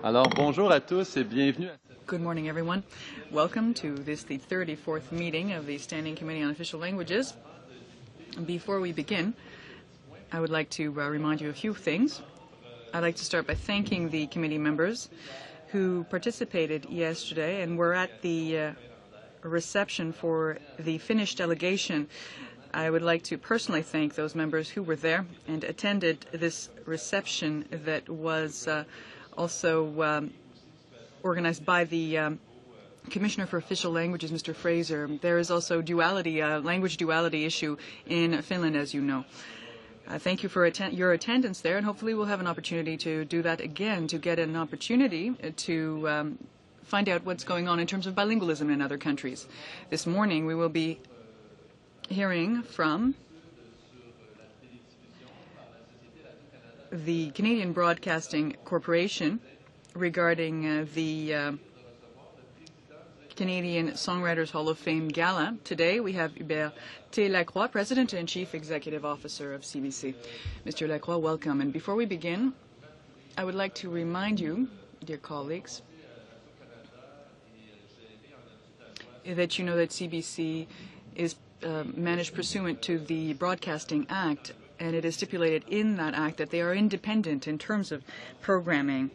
Alors, bonjour à tous et bienvenue à cette... Good morning, everyone. Welcome to the 34th meeting of the Standing Committee on Official Languages. Before we begin, I would like to remind you a few things. I'd like to start by thanking the committee members who participated yesterday and were at the reception for the Finnish delegation. I would like to personally thank those members who were there and attended this reception that was also organized by the Commissioner for Official Languages, Mr. Fraser. There is also duality, language duality issue in Finland, as you know. Thank you for your attendance there, and hopefully we'll have an opportunity to do that again, to get an opportunity to find out what's going on in terms of bilingualism in other countries. This morning we will be hearing from the Canadian Broadcasting Corporation regarding the Canadian Songwriters Hall of Fame Gala. Today we have Hubert T. Lacroix, President and Chief Executive Officer of CBC. Mr. Lacroix, welcome. And before we begin, I would like to remind you, dear colleagues, that you know that CBC is managed pursuant to the Broadcasting Act, and it is stipulated in that act that they are independent in terms of programming.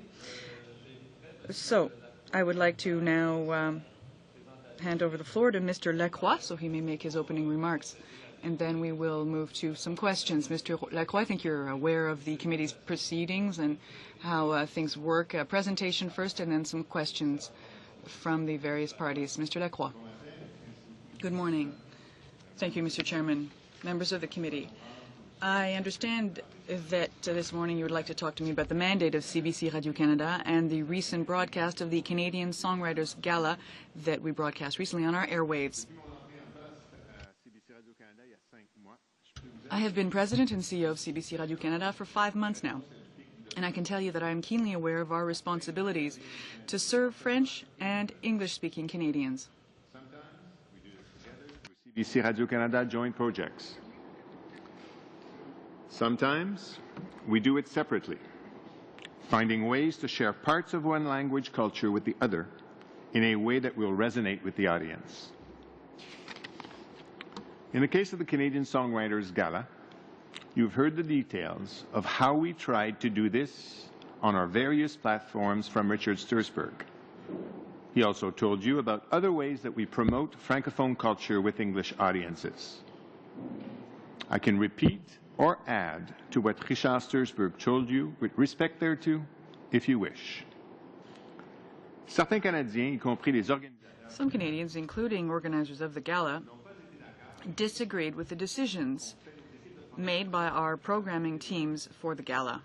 So I would like to now hand over the floor to Mr. Lacroix so he may make his opening remarks, and then we will move to some questions. Mr. Lacroix, I think you're aware of the committee's proceedings and how things work. A presentation first and then some questions from the various parties. Mr. Lacroix. Good morning. Thank you, Mr. Chairman. Members of the committee, I understand that this morning you would like to talk to me about the mandate of CBC Radio-Canada and the recent broadcast of the Canadian Songwriters Gala that we broadcast recently on our airwaves. I have been President and CEO of CBC Radio-Canada for 5 months now, and I can tell you that I am keenly aware of our responsibilities to serve French and English-speaking Canadians. CBC Radio-Canada joint projects. Sometimes we do it separately, finding ways to share parts of one language culture with the other in a way that will resonate with the audience. In the case of the Canadian Songwriters Gala, you've heard the details of how we tried to do this on our various platforms from Richard Sturzberg. He also told you about other ways that we promote Francophone culture with English audiences. I can repeat or add to what Richard Sturzberg told you with respect thereto, if you wish. Certains Canadiens, y compris les organisateurs, some Canadians, including organizers of the gala, disagreed with the decisions made by our programming teams for the gala.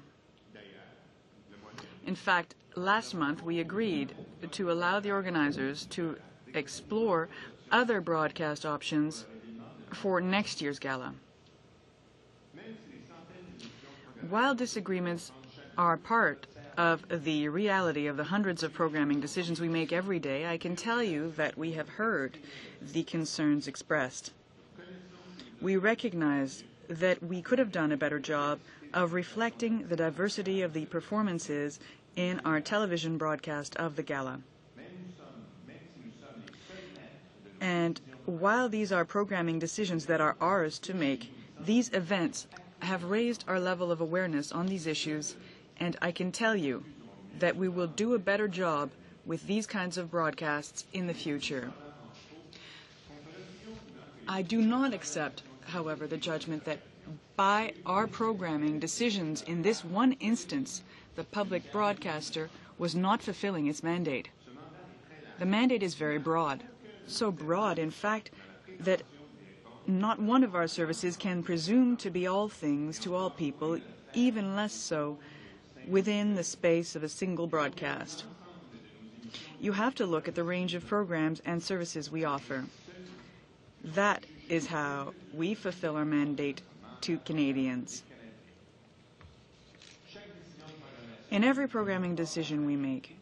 In fact, last month we agreed to allow the organizers to explore other broadcast options for next year's gala. While disagreements are part of the reality of the hundreds of programming decisions we make every day, I can tell you that we have heard the concerns expressed. We recognize that we could have done a better job of reflecting the diversity of the performances in our television broadcast of the gala. And while these are programming decisions that are ours to make, these events have raised our level of awareness on these issues, and I can tell you that we will do a better job with these kinds of broadcasts in the future. I do not accept, however, the judgment that by our programming decisions in this one instance, the public broadcaster was not fulfilling its mandate. The mandate is very broad, so broad, in fact, that not one of our services can presume to be all things to all people, even less so within the space of a single broadcast. You have to look at the range of programs and services we offer. That is how we fulfill our mandate to Canadians. In every programming decision we make,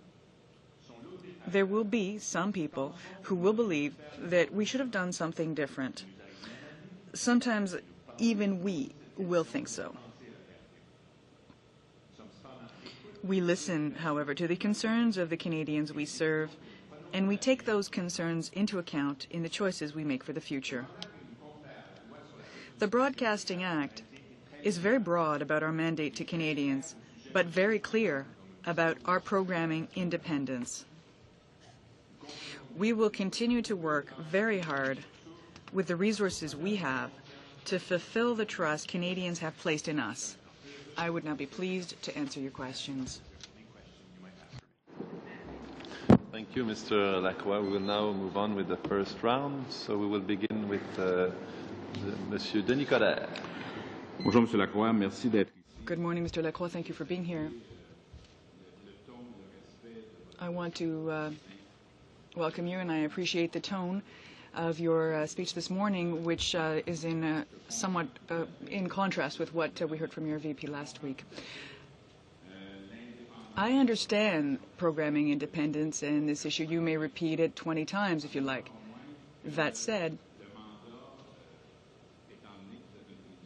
there will be some people who will believe that we should have done something different. Sometimes even we will think so. We listen, however, to the concerns of the Canadians we serve, and we take those concerns into account in the choices we make for the future. The Broadcasting Act is very broad about our mandate to Canadians, but very clear about our programming independence. We will continue to work very hard with the resources we have to fulfill the trust Canadians have placed in us. I would now be pleased to answer your questions. Thank you, Mr. Lacroix. We will now move on with the first round. So we will begin with Monsieur Denis Coderre. Bonjour, Monsieur Lacroix. Merci d'être ici. Good morning, Mr. Lacroix. Thank you for being here. I want to welcome you, and I appreciate the tone of your speech this morning, which is in somewhat in contrast with what we heard from your VP last week. I understand programming independence and this issue. You may repeat it 20 times if you like. That said,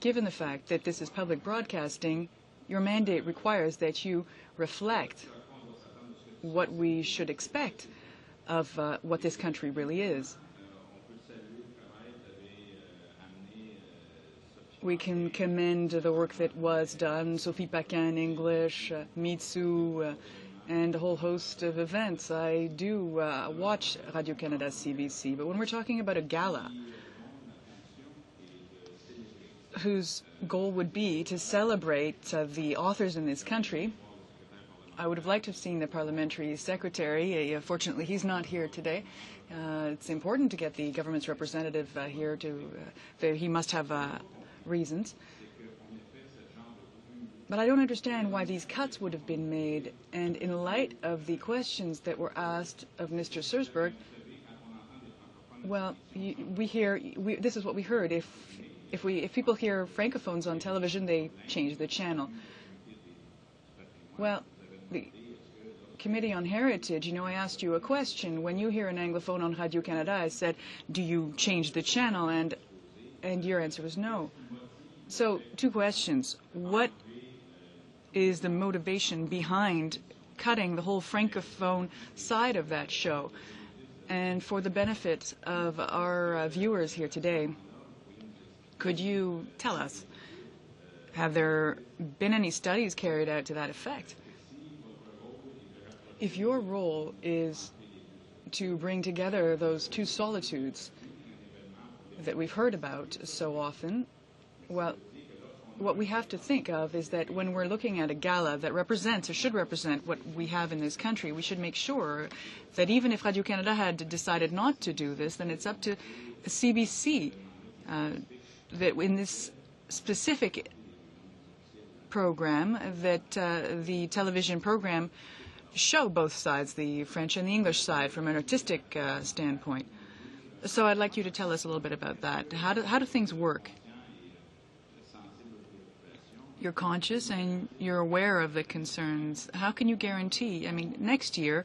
given the fact that this is public broadcasting, your mandate requires that you reflect what we should expect of what this country really is. We can commend the work that was done, Sophie Paquin in English, Mitsu, and a whole host of events. I do watch Radio-Canada CBC, but when we're talking about a gala whose goal would be to celebrate the authors in this country, I would have liked to have seen the parliamentary secretary. Fortunately, he's not here today. It's important to get the government's representative here. He must have reasons. But I don't understand why these cuts would have been made. And in light of the questions that were asked of Mr. Stursberg, well, this is what we heard. If people hear francophones on television, they change the channel. Well, the Committee on Heritage, I asked you a question. When you hear an Anglophone on Radio-Canada, I said, do you change the channel? And your answer was no. So, two questions. What is the motivation behind cutting the whole Francophone side of that show? And for the benefit of our viewers here today, could you tell us, have there been any studies carried out to that effect? If your role is to bring together those two solitudes that we've heard about so often, well, what we have to think of is that when we're looking at a gala that represents or should represent what we have in this country, we should make sure that even if Radio-Canada had decided not to do this, then it's up to CBC that in this specific program that the television program show both sides, the French and the English side, from an artistic standpoint. So I'd like you to tell us a little bit about that. How do things work? You're conscious and you're aware of the concerns. How can you guarantee? I mean, next year,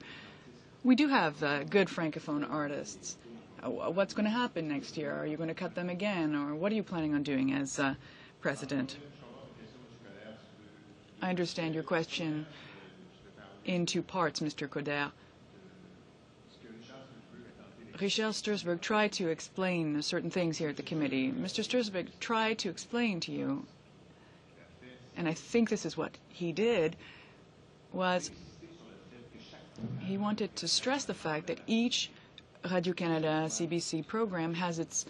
we do have good Francophone artists. What's going to happen next year? Are you going to cut them again? Or what are you planning on doing as president? I understand your question in two parts, Mr. Coderre. Richard Stursberg tried to explain certain things here at the committee. Mr. Stursberg tried to explain to you, and I think this is what he did, was he wanted to stress the fact that each Radio-Canada CBC program has its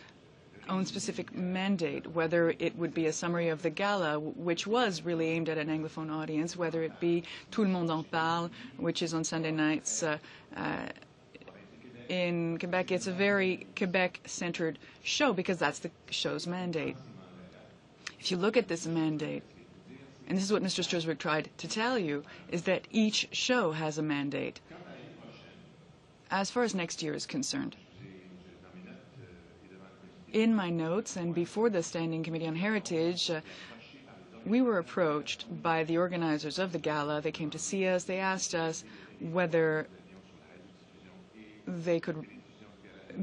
own specific mandate, whether it would be a summary of the gala, which was really aimed at an Anglophone audience, whether it be Tout le monde en parle, which is on Sunday nights in Quebec. It's a very Quebec-centered show because that's the show's mandate. If you look at this mandate, and this is what Mr. Stursberg tried to tell you, is that each show has a mandate. As far as next year is concerned, in my notes and before the Standing Committee on Heritage, we were approached by the organizers of the gala. They came to see us. They asked us whether they could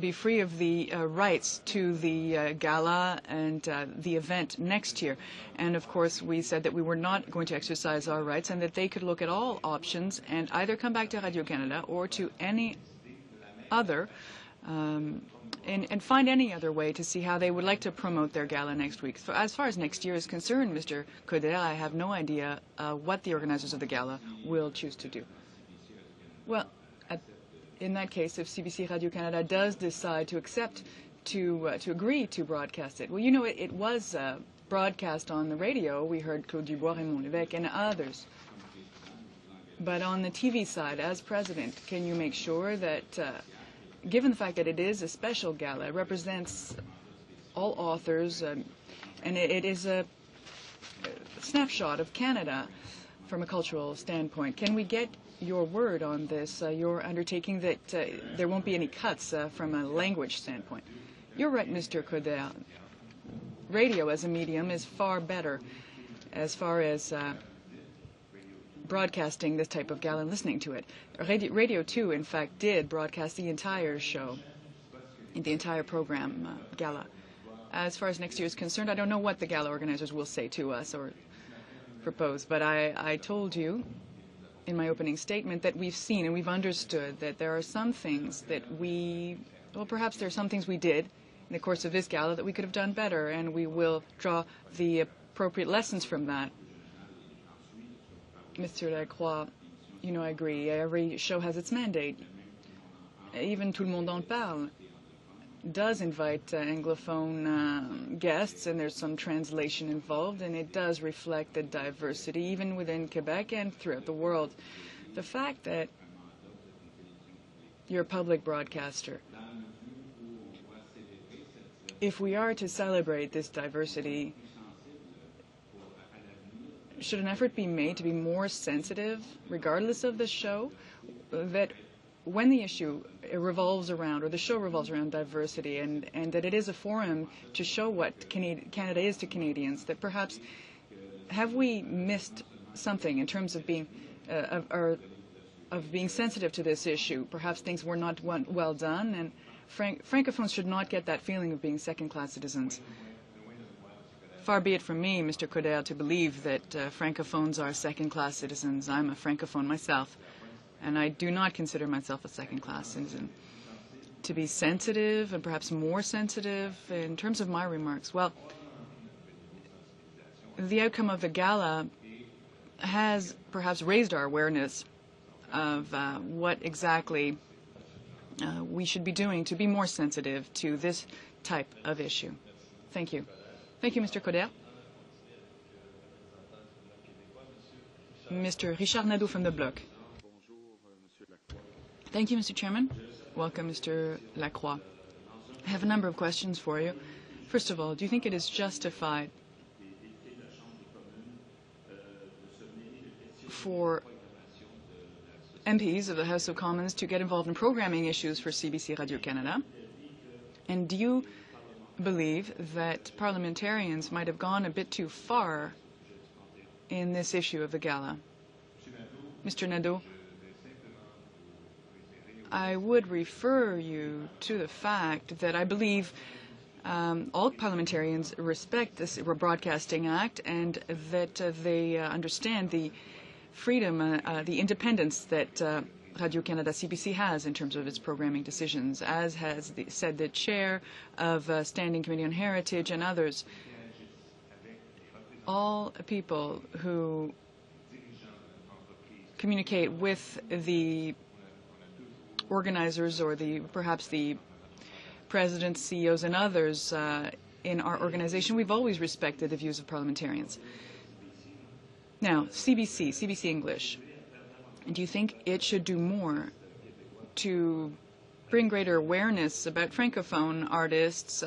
be free of the rights to the gala and the event next year. And of course, we said that we were not going to exercise our rights and that they could look at all options and either come back to Radio-Canada or to any other and find any other way to see how they would like to promote their gala next week. So as far as next year is concerned, Mr. Coder, I have no idea what the organizers of the gala will choose to do. Well, in that case, if CBC Radio-Canada does decide to accept, to agree to broadcast it, well, you know, it was broadcast on the radio. We heard Claude Dubois, Raymond Lévesque, and others. But on the TV side, as president, can you make sure that, given the fact that it is a special gala, it represents all authors, and it is a snapshot of Canada from a cultural standpoint, can we get your word on this, your undertaking that there won't be any cuts from a language standpoint? You're right, Mr. Coder. Radio as a medium is far better as far as broadcasting this type of gala and listening to it. Radio 2, in fact, did broadcast the entire show, the entire program, gala. As far as next year is concerned, I don't know what the gala organizers will say to us or propose, but I told you in my opening statement that we've seen and we've understood that there are some things that perhaps there are some things we did in the course of this gala that we could have done better, and we will draw the appropriate lessons from that. Mr. Lacroix, you know, I agree. Every show has its mandate. Even Tout le monde en parle does invite Anglophone guests, and there's some translation involved, and it does reflect the diversity, even within Quebec and throughout the world. The fact that you're a public broadcaster, if we are to celebrate this diversity, should an effort be made to be more sensitive, regardless of the show, that when the issue revolves around, or the show revolves around diversity, and that it is a forum to show what Canada is to Canadians, that perhaps have we missed something in terms of being being sensitive to this issue? Perhaps things were not well done, and Francophones should not get that feeling of being second-class citizens. Far be it from me, Mr. Coder, to believe that Francophones are second-class citizens. I'm a Francophone myself, and I do not consider myself a second-class citizen. To be sensitive, and perhaps more sensitive, in terms of my remarks, well, the outcome of the gala has perhaps raised our awareness of what exactly we should be doing to be more sensitive to this type of issue. Thank you. Thank you, Mr. Coder. Mr. Richard Nadeau from the Bloc. Thank you, Mr. Chairman. Welcome, Mr. Lacroix. I have a number of questions for you. First of all, do you think it is justified for MPs of the House of Commons to get involved in programming issues for CBC Radio-Canada? And do you believe that parliamentarians might have gone a bit too far in this issue of the gala? Mr. Nadeau, I would refer you to the fact that I believe all parliamentarians respect this Broadcasting Act, and that they understand the freedom, the independence that Radio-Canada CBC has in terms of its programming decisions, as has said the chair of Standing Committee on Heritage and others. All people who communicate with the organizers or perhaps the presidents, CEOs, and others in our organization, we've always respected the views of parliamentarians. Now, CBC English. Do you think it should do more to bring greater awareness about Francophone artists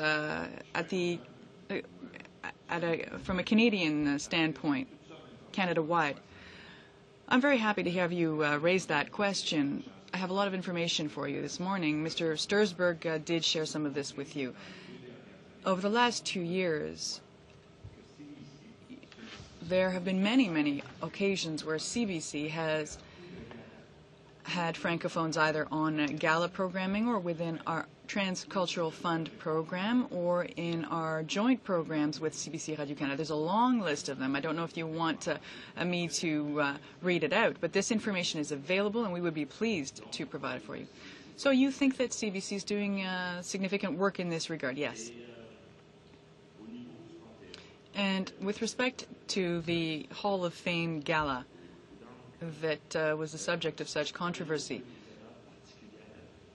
from a Canadian standpoint, Canada-wide? I'm very happy to have you raise that question. I have a lot of information for you this morning. Mr. Stursberg did share some of this with you. Over the last 2 years, there have been many, many occasions where CBC has had Francophones either on gala programming or within our Transcultural Fund program or in our joint programs with CBC Radio-Canada. There's a long list of them. I don't know if you want me to read it out, but this information is available and we would be pleased to provide it for you. So you think that CBC is doing significant work in this regard? Yes. And with respect to the Hall of Fame gala that was the subject of such controversy,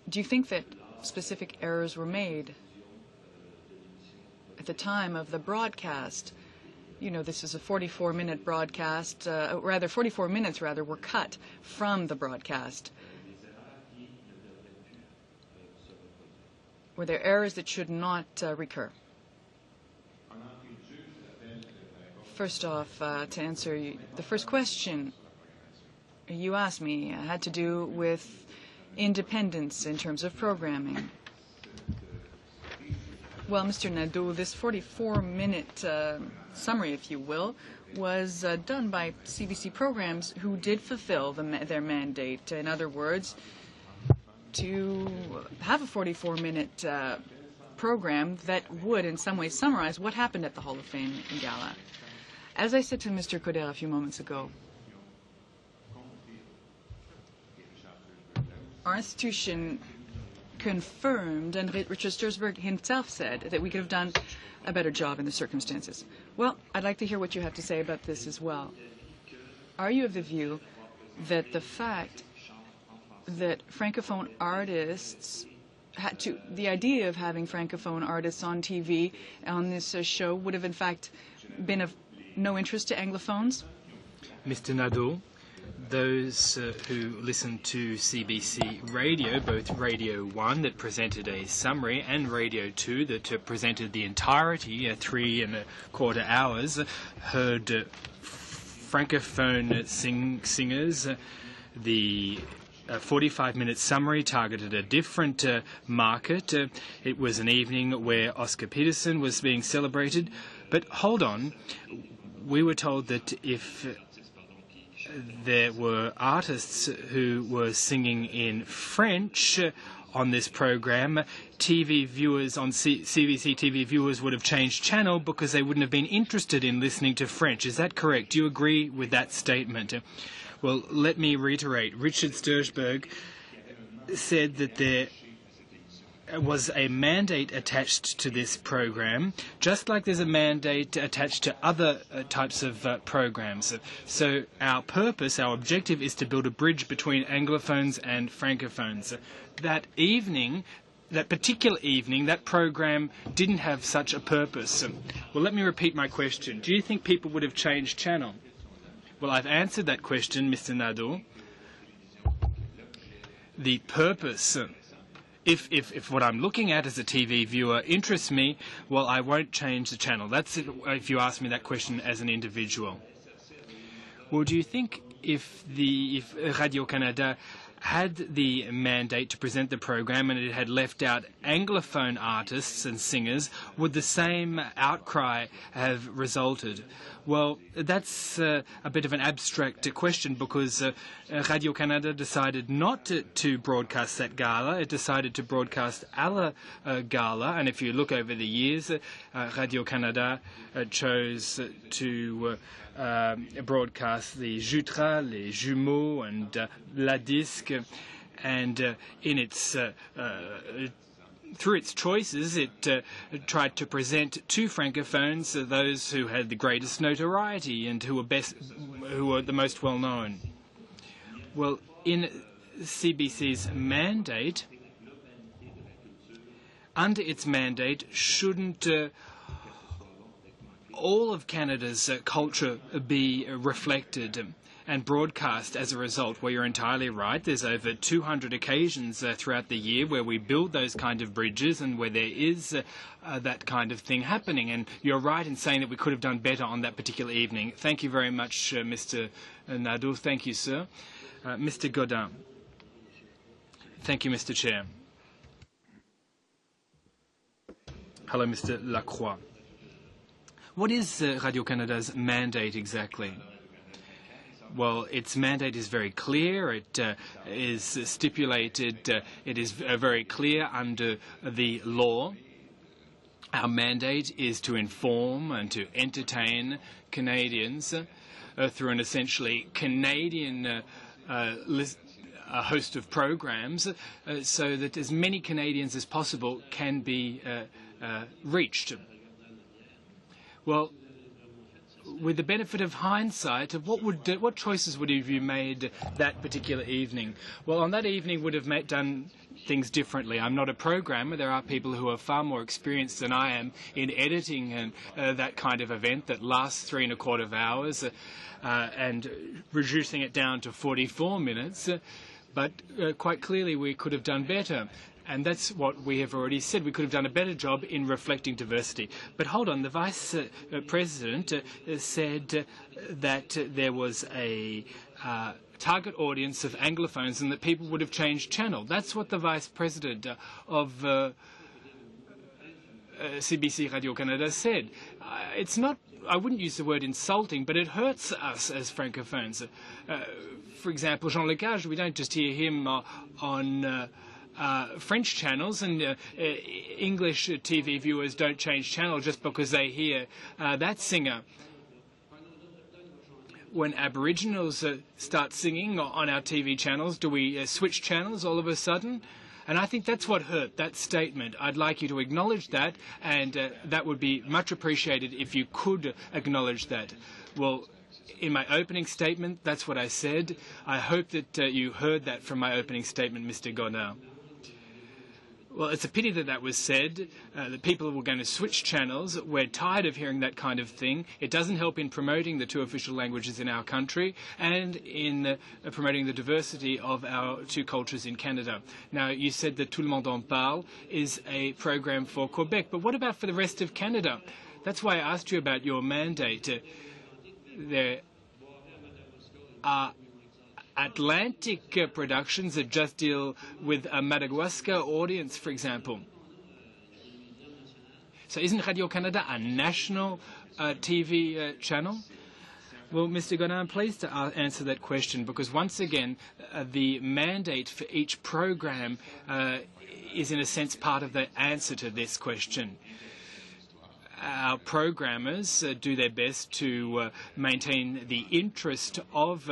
do you think that specific errors were made at the time of the broadcast? You know, this is a 44-minute broadcast, 44 minutes rather, were cut from the broadcast. Were there errors that should not recur? First off, to answer the first question you asked me had to do with independence in terms of programming. Well, Mr. Nadeau, this 44-minute summary, if you will, was done by CBC programs who did fulfill their mandate. In other words, to have a 44-minute program that would in some way summarize what happened at the Hall of Fame Gala. As I said to Mr. Coder a few moments ago, our institution confirmed, and Richard Sturzberg himself said, that we could have done a better job in the circumstances. Well, I'd like to hear what you have to say about this as well. Are you of the view that the fact that Francophone artists had to, the idea of having Francophone artists on TV on this show would have in fact been of no interest to Anglophones? Mr. Nadeau, those who listen to CBC Radio, both Radio 1 that presented a summary and Radio 2 that presented the entirety, 3.25 hours, heard Francophone singers. The 45-minute summary targeted a different market. It was an evening where Oscar Peterson was being celebrated. But hold on, we were told that if there were artists who were singing in French on this program, TV viewers on CBC TV viewers would have changed channel because they wouldn't have been interested in listening to French. Is that correct? Do you agree with that statement? Well, let me reiterate. Richard Sturzberg said that there was a mandate attached to this program, just like there's a mandate attached to other types of programs. So our purpose, our objective is to build a bridge between Anglophones and Francophones. That evening, that particular evening, that program didn't have such a purpose. Well, let me repeat my question. Do you think people would have changed channel? Well, I've answered that question, Mr. Nadeau. The purpose, if what I'm looking at as a TV viewer interests me, well, I won't change the channel. That's it, if you ask me that question as an individual. Well, do you think if Radio-Canada had the mandate to present the program and it had left out Anglophone artists and singers, would the same outcry have resulted? Well, that's a bit of an abstract question because Radio-Canada decided not to broadcast that gala. It decided to broadcast our gala. And if you look over the years, Radio-Canada chose to broadcast the Jutra, les Jumeaux, and La Disque. And in its through its choices, it tried to present to Francophones those who had the greatest notoriety and who were the most well known. Well, in CBC's mandate, under its mandate, shouldn't all of Canada's culture be reflected and broadcast as a result? Well, you're entirely right. There's over 200 occasions throughout the year where we build those kind of bridges and where there is that kind of thing happening. And you're right in saying that we could have done better on that particular evening. Thank you very much, Mr. Nadeau. Thank you, sir. Mr. Godin. Thank you, Mr. Chair. Hello, Mr. Lacroix. What is Radio-Canada's mandate exactly? Well, its mandate is very clear. It is stipulated, it is very clear under the law. Our mandate is to inform and to entertain Canadians through an essentially Canadian a host of programs so that as many Canadians as possible can be reached. Well, with the benefit of hindsight, what choices would have you made that particular evening? Well, on that evening would have done things differently. I'm not a programmer. There are people who are far more experienced than I am in editing and that kind of event that lasts 3¼ hours and reducing it down to 44 minutes. But quite clearly we could have done better. And that's what we have already said. We could have done a better job in reflecting diversity. But hold on, the Vice President said that there was a target audience of Anglophones and that people would have changed channel. That's what the Vice President of CBC Radio-Canada said. It's not, I wouldn't use the word insulting, but it hurts us as francophones. For example, Jean Lecage, we don't just hear him on French channels, and English TV viewers don't change channel just because they hear that singer. When Aboriginals start singing on our TV channels, do we switch channels all of a sudden? And I think that's what hurt, that statement. I'd like you to acknowledge that, and that would be much appreciated if you could acknowledge that. Well, in my opening statement, that's what I said. I hope that you heard that from my opening statement, Mr. Godin. Well, it's a pity that that was said, that people were going to switch channels. We're tired of hearing that kind of thing. It doesn't help in promoting the 2 official languages in our country and in promoting the diversity of our 2 cultures in Canada. Now, you said that Tout le monde en parle is a program for Quebec, but what about for the rest of Canada? That's why I asked you about your mandate. There are Atlantic productions that just deal with a Madagascar audience, for example. So isn't Radio-Canada a national TV channel? Well, Mr. Godin, I'm pleased to answer that question because, once again, the mandate for each program is, in a sense, part of the answer to this question. Our programmers do their best to maintain the interest of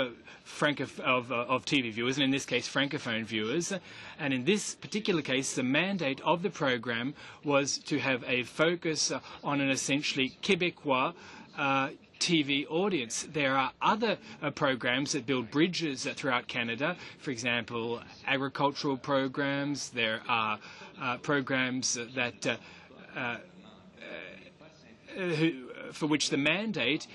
TV viewers, and in this case, Francophone viewers. And in this particular case, the mandate of the program was to have a focus on an essentially Quebecois TV audience. There are other programs that build bridges throughout Canada. For example, agricultural programs. There are programs that for which the mandate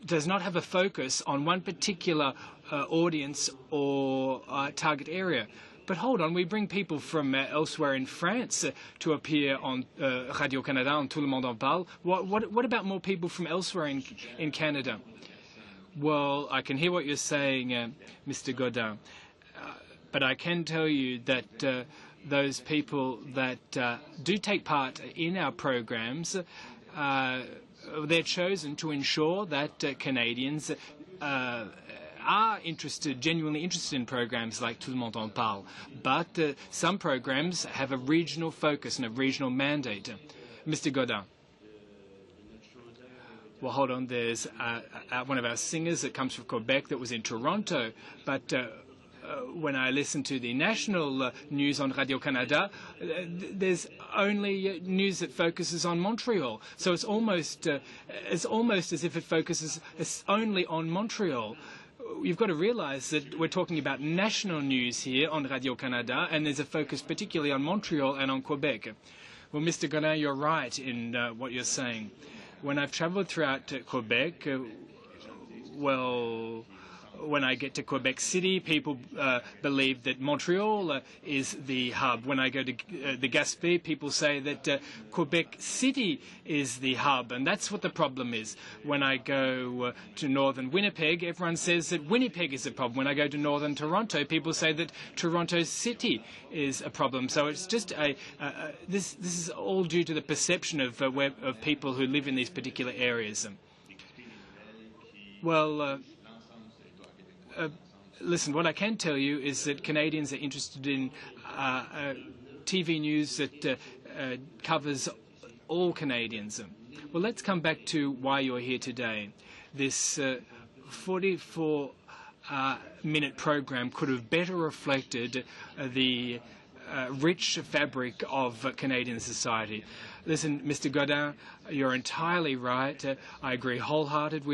does not have a focus on one particular audience or target area. But hold on, we bring people from elsewhere in France to appear on Radio-Canada, on Tout le monde en parle. What about more people from elsewhere in Canada? Well, I can hear what you're saying, Mr. Godin, but I can tell you that those people that do take part in our programs, they're chosen to ensure that Canadians are genuinely interested in programs like Tout le monde en parle. But some programs have a regional focus and a regional mandate. Mr. Godin. Well, hold on. There's one of our singers that comes from Quebec that was in Toronto, but when I listen to the national news on Radio-Canada, there's only news that focuses on Montreal. So it's almost as if it focuses only on Montreal. You've got to realize that we're talking about national news here on Radio-Canada, and there's a focus particularly on Montreal and on Quebec. Well, Mr. Godin, you're right in what you're saying. When I've traveled throughout Quebec, when I get to Quebec City, people believe that Montreal is the hub. When I go to the Gaspé, people say that Quebec City is the hub, and that's what the problem is. When I go to northern Winnipeg, everyone says that Winnipeg is a problem. When I go to northern Toronto, people say that Toronto City is a problem. So it's just this is all due to the perception of people who live in these particular areas. Well, listen, what I can tell you is that Canadians are interested in TV news that covers all Canadians. Well, let's come back to why you're here today. This 44-minute program could have better reflected the rich fabric of Canadian society. Listen, Mr. Godin, you're entirely right. I agree wholeheartedly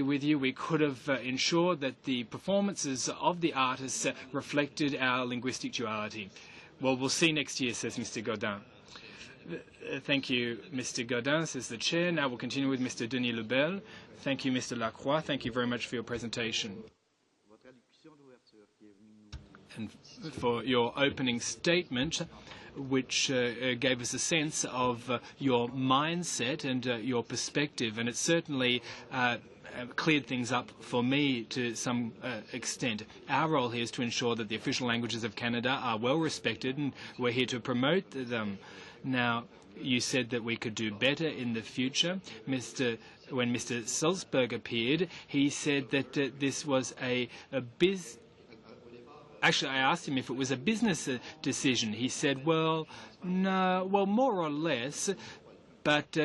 with you. We could have ensured that the performances of the artists reflected our linguistic duality. Well, we'll see next year, says Mr. Godin. Thank you, Mr. Godin, says the chair. Now we'll continue with Mr. Denis Lebel. Thank you, Mr. Lacroix. Thank you very much for your presentation and for your opening statement, which gave us a sense of your mindset and your perspective, and it certainly cleared things up for me to some extent. Our role here is to ensure that the official languages of Canada are well respected, and we're here to promote them. Now, you said that we could do better in the future. When Mr. Sulzberg appeared, he said that this was a business. Actually, I asked him if it was a business decision. He said, well, no, well, more or less, but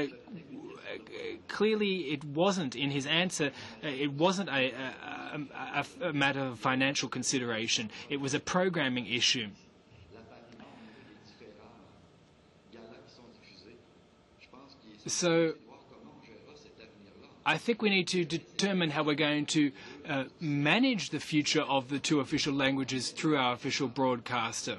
clearly it wasn't. In his answer, it wasn't a matter of financial consideration. It was a programming issue. So I think we need to determine how we're going to manage the future of the two official languages through our official broadcaster.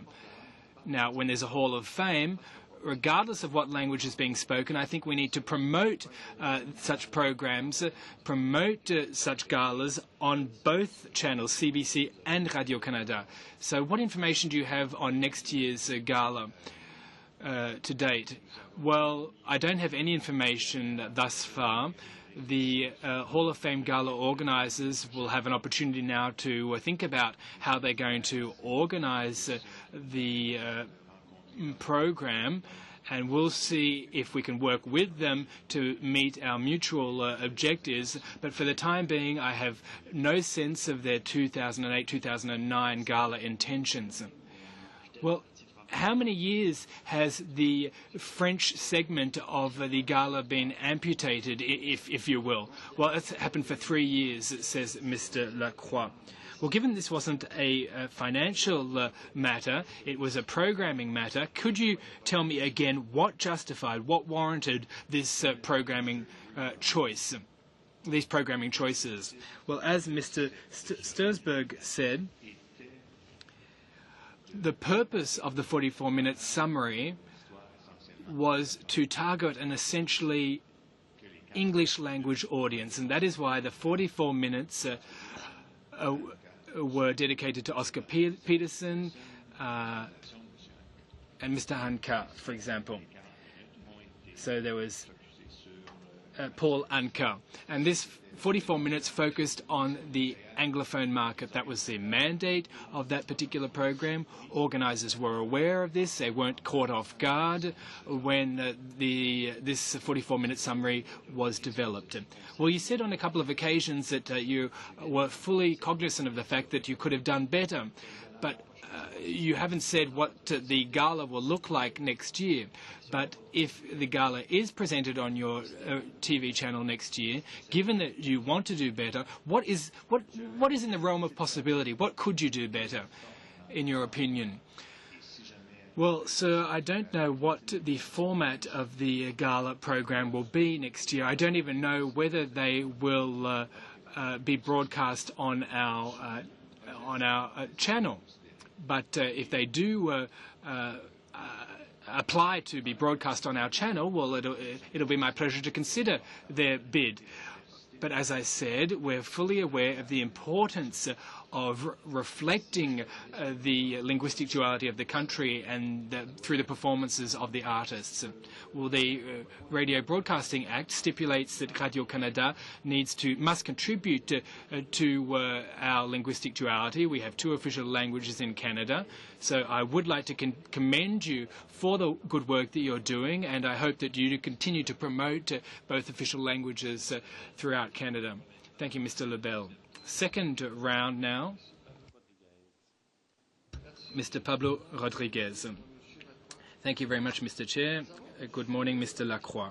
Now, when there's a Hall of Fame, regardless of what language is being spoken, I think we need to promote such programs, promote such galas on both channels, CBC and Radio-Canada. So what information do you have on next year's gala to date? Well, I don't have any information thus far. The Hall of Fame Gala organisers will have an opportunity now to think about how they're going to organise the program, and we'll see if we can work with them to meet our mutual objectives. But for the time being, I have no sense of their 2008-2009 Gala intentions. Well, how many years has the French segment of the gala been amputated, if you will? Well, it's happened for 3 years, says Mr. Lacroix. Well, given this wasn't a financial matter, it was a programming matter, could you tell me again what justified, what warranted this programming choice, these programming choices? Well, as Mr. Stursberg said, the purpose of the 44-minute summary was to target an essentially English language audience, and that is why the 44 minutes were dedicated to Oscar Peterson and Mr. Anka, for example. So there was Paul Anka, and this 44 minutes focused on the Anglophone market. That was the mandate of that particular program. Organisers were aware of this. They weren't caught off guard when this 44-minute summary was developed. Well, you said on a couple of occasions that you were fully cognizant of the fact that you could have done better, but you haven't said what the gala will look like next year. But if the gala is presented on your TV channel next year, given that you want to do better, what is in the realm of possibility? What could you do better, in your opinion? Well, sir, I don't know what the format of the gala program will be next year. I don't even know whether they will be broadcast on our channel. But if they do apply to be broadcast on our channel, well, it'll be my pleasure to consider their bid. But as I said, we're fully aware of the importance of reflecting the linguistic duality of the country and through the performances of the artists. Well, the Radio Broadcasting Act stipulates that Radio-Canada must contribute to our linguistic duality. We have 2 official languages in Canada, so I would like to commend you for the good work that you're doing, and I hope that you continue to promote both official languages throughout Canada. Thank you, Mr. Lebel. Second round now. Mr. Pablo Rodriguez. Thank you very much, Mr. Chair. Good morning, Mr. Lacroix.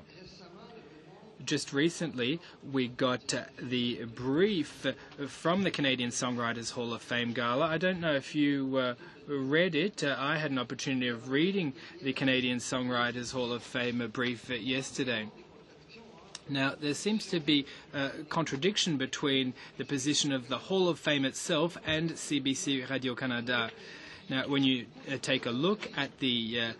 Just recently, we got the brief from the Canadian Songwriters Hall of Fame Gala. I don't know if you read it. I had an opportunity of reading the Canadian Songwriters Hall of Fame brief yesterday. Now, there seems to be a contradiction between the position of the Hall of Fame itself and CBC Radio-Canada. Now, when you take a look at the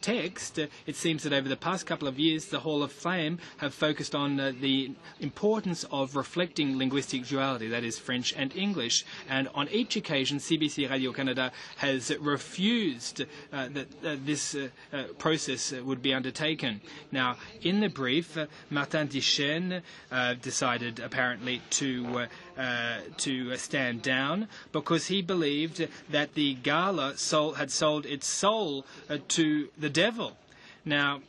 text, it seems that over the past couple of years, the Hall of Fame have focused on the importance of reflecting linguistic duality, that is French and English. And on each occasion, CBC Radio-Canada has refused that this process would be undertaken. Now, in the brief, Martin Dichesne decided apparently to stand down because he believed that the Gala had sold its soul to the devil. Now,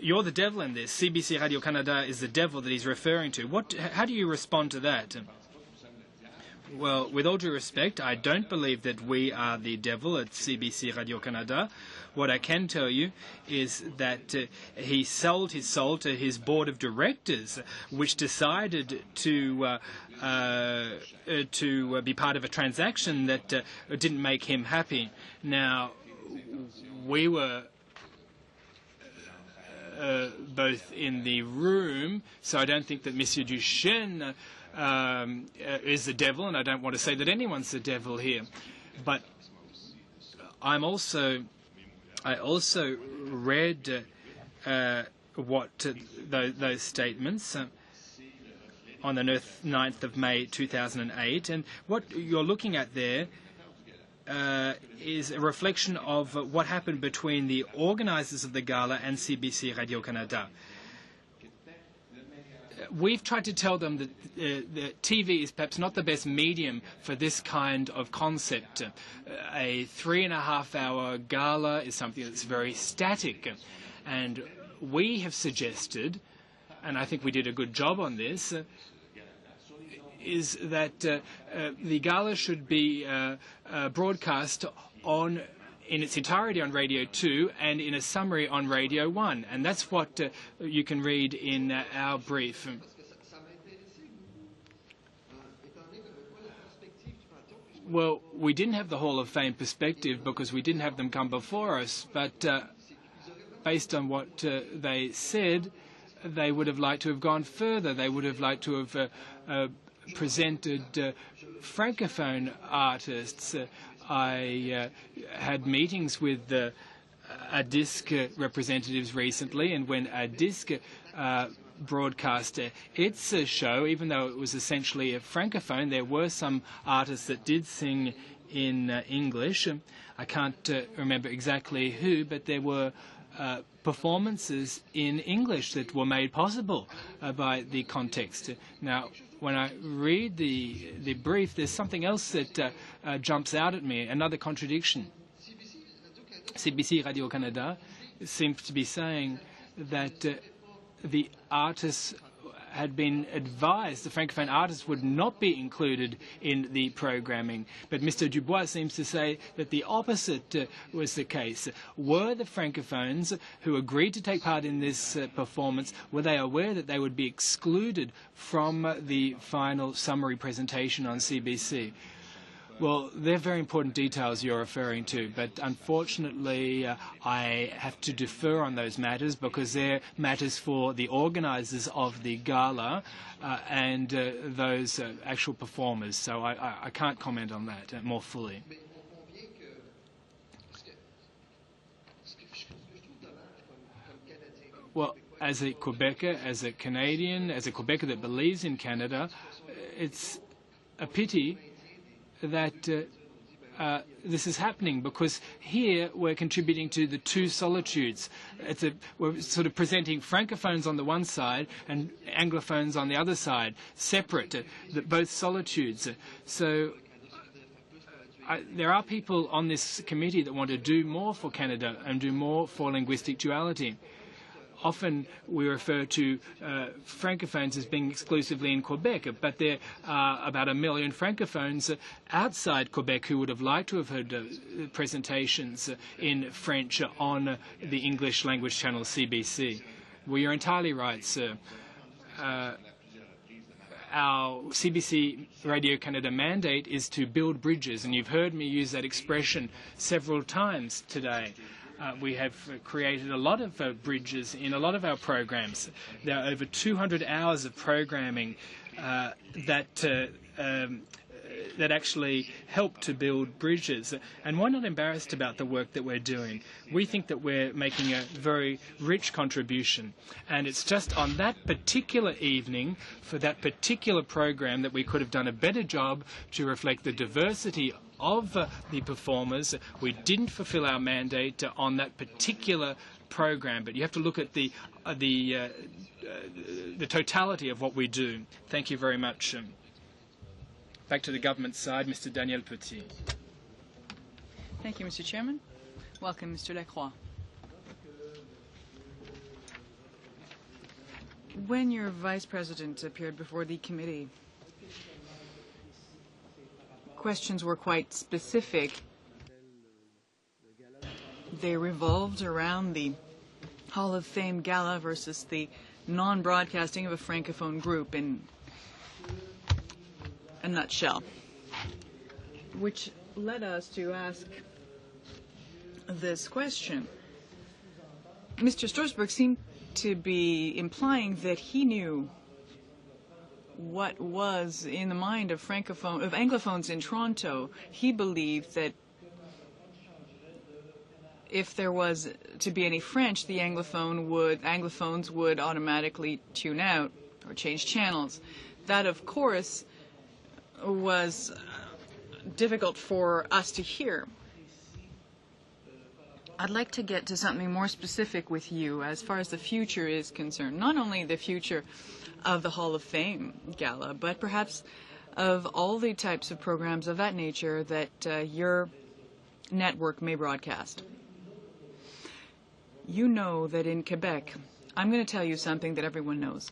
you're the devil in this. CBC Radio-Canada is the devil that he's referring to. How do you respond to that? Well, with all due respect, I don't believe that we are the devil at CBC Radio-Canada. What I can tell you is that he sold his soul to his board of directors, which decided to be part of a transaction that didn't make him happy. Now, we were both in the room, so I don't think that Monsieur Duchesne is the devil, and I don't want to say that anyone's the devil here. But I also read those statements on the 9th of May 2008, and what you're looking at there is a reflection of what happened between the organisers of the gala and CBC Radio-Canada. We've tried to tell them that TV is perhaps not the best medium for this kind of concept. A 3.5-hour gala is something that's very static, and we have suggested, and I think we did a good job on this, is that the gala should be broadcast in its entirety on Radio 2 and in a summary on Radio 1. And that's what you can read in our brief. Well, we didn't have the Hall of Fame perspective because we didn't have them come before us, but based on what they said, they would have liked to have gone further. They would have liked to have presented Francophone artists. I had meetings with ADISC representatives recently, and when ADISC broadcast its show, even though it was essentially a Francophone, there were some artists that did sing in English. I can't remember exactly who, but there were performances in English that were made possible by the context. Now, when I read the brief, there's something else that jumps out at me, another contradiction. CBC Radio-Canada seems to be saying that the artists had been advised, the Francophone artists would not be included in the programming. But Mr. Dubois seems to say that the opposite was the case. Were the Francophones who agreed to take part in this performance, were they aware that they would be excluded from the final summary presentation on CBC? Well, they're very important details you're referring to, but unfortunately I have to defer on those matters because they're matters for the organisers of the gala and those actual performers, so I can't comment on that more fully. Well, as a Quebecer, as a Canadian, as a Quebecer that believes in Canada, it's a pity that this is happening because here we're contributing to the two solitudes. We're sort of presenting Francophones on the one side and Anglophones on the other side, separate, both solitudes. So there are people on this committee that want to do more for Canada and do more for linguistic duality. often we refer to francophones as being exclusively in Quebec, but there are about 1 million francophones outside Quebec who would have liked to have heard presentations in French on the English language channel CBC. Well, you're entirely right, sir. Our CBC Radio Canada mandate is to build bridges, and you've heard me use that expression several times today. We have created a lot of bridges in a lot of our programs. There are over 200 hours of programming that actually help to build bridges. And we're not embarrassed about the work that we're doing. We think that we're making a very rich contribution. And it's just on that particular evening, for that particular program, that we could have done a better job to reflect the diversity of the performers. We didn't fulfill our mandate on that particular program, but you have to look at the totality of what we do. Thank you very much. Back to the government side, Mr. Daniel Petit. Thank you, Mr. Chairman. Welcome, Mr. Lacroix. When your vice president appeared before the committee, questions were quite specific. They revolved around the Hall of Fame Gala versus the non-broadcasting of a francophone group in a nutshell, which led us to ask this question. Mr. Strasbourg seemed to be implying that he knew what was in the mind of Anglophones in Toronto. He believed that if there was to be any French, the Anglophones would automatically tune out or change channels. That, of course, was difficult for us to hear. I'd like to get to something more specific with you as far as the future is concerned. Not only the future of the Hall of Fame Gala, but perhaps of all the types of programs of that nature that your network may broadcast. You know that in Quebec, I'm going to tell you something that everyone knows.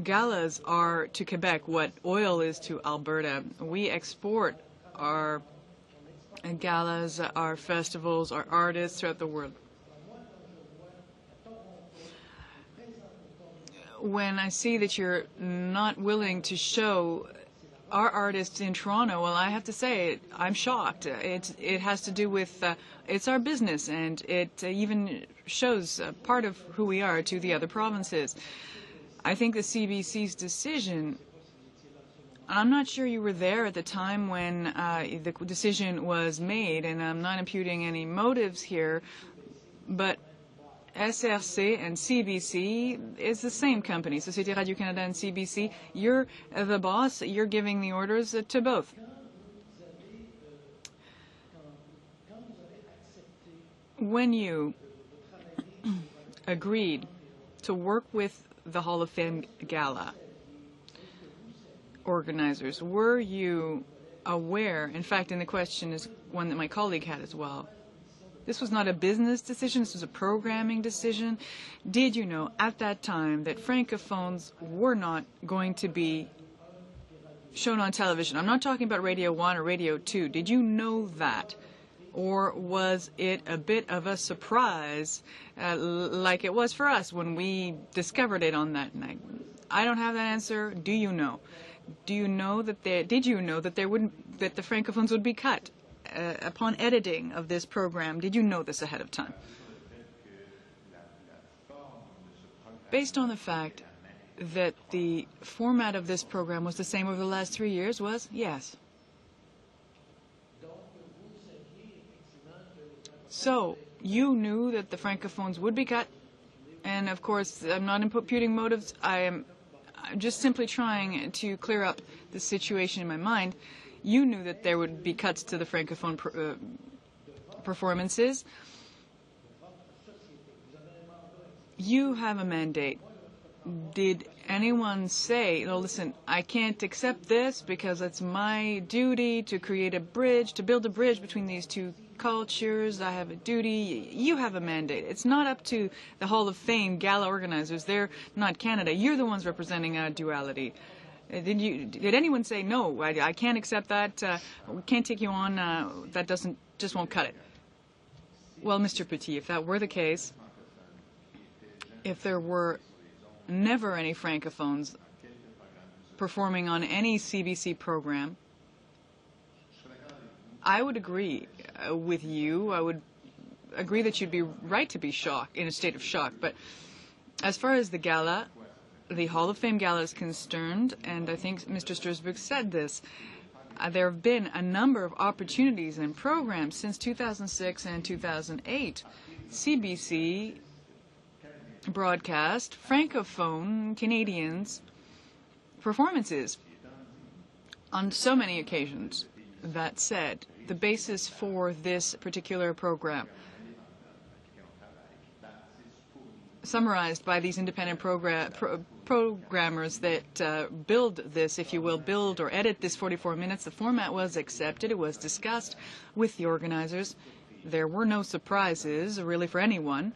Galas are to Quebec what oil is to Alberta. We export our galas, our festivals, our artists throughout the world. When I see that you're not willing to show our artists in Toronto, well, I have to say, I'm shocked. It has to do with, it's our business, and it even shows part of who we are to the other provinces. I think the CBC's decision, I'm not sure you were there at the time when the decision was made, and I'm not imputing any motives here, but SRC and CBC is the same company, Société Radio-Canada and CBC. You're the boss, you're giving the orders to both. When you agreed to work with the Hall of Fame Gala organizers, were you aware, in fact, and the question is one that my colleague had as well, this was not a business decision, this was a programming decision. Did you know at that time that francophones were not going to be shown on television? I'm not talking about Radio 1 or Radio 2. Did you know that? Or was it a bit of a surprise, like it was for us when we discovered it on that night? I don't have that answer. Do you know? Do you know that did you know that that the francophones would be cut upon editing of this program? Did you know this ahead of time? Based on the fact that the format of this program was the same over the last 3 years, was yes. So, you knew that the francophones would be cut, and of course, I'm not imputing motives. I'm just simply trying to clear up the situation in my mind. You knew that there would be cuts to the francophone performances. You have a mandate. Did anyone say, no, listen, I can't accept this because it's my duty to create a bridge, to build a bridge between these two cultures, I have a duty, you have a mandate. It's not up to the Hall of Fame gala organizers. They're not Canada. You're the ones representing a duality. Did anyone say, no, I can't accept that, we can't take you on, that just won't cut it? Well, Mr. Petit, if that were the case, if there were never any francophones performing on any CBC program, I would agree with you. I would agree that you'd be right to be shocked, in a state of shock. But as far as the gala, the Hall of Fame gala is concerned, and I think Mr. Stursberg said this, there have been a number of opportunities and programs since 2006 and 2008. CBC broadcast Francophone Canadians performances on so many occasions. That said, the basis for this particular program, summarized by these independent programmers that build this, if you will, build or edit this 44 minutes. The format was accepted. It was discussed with the organizers. There were no surprises, really, for anyone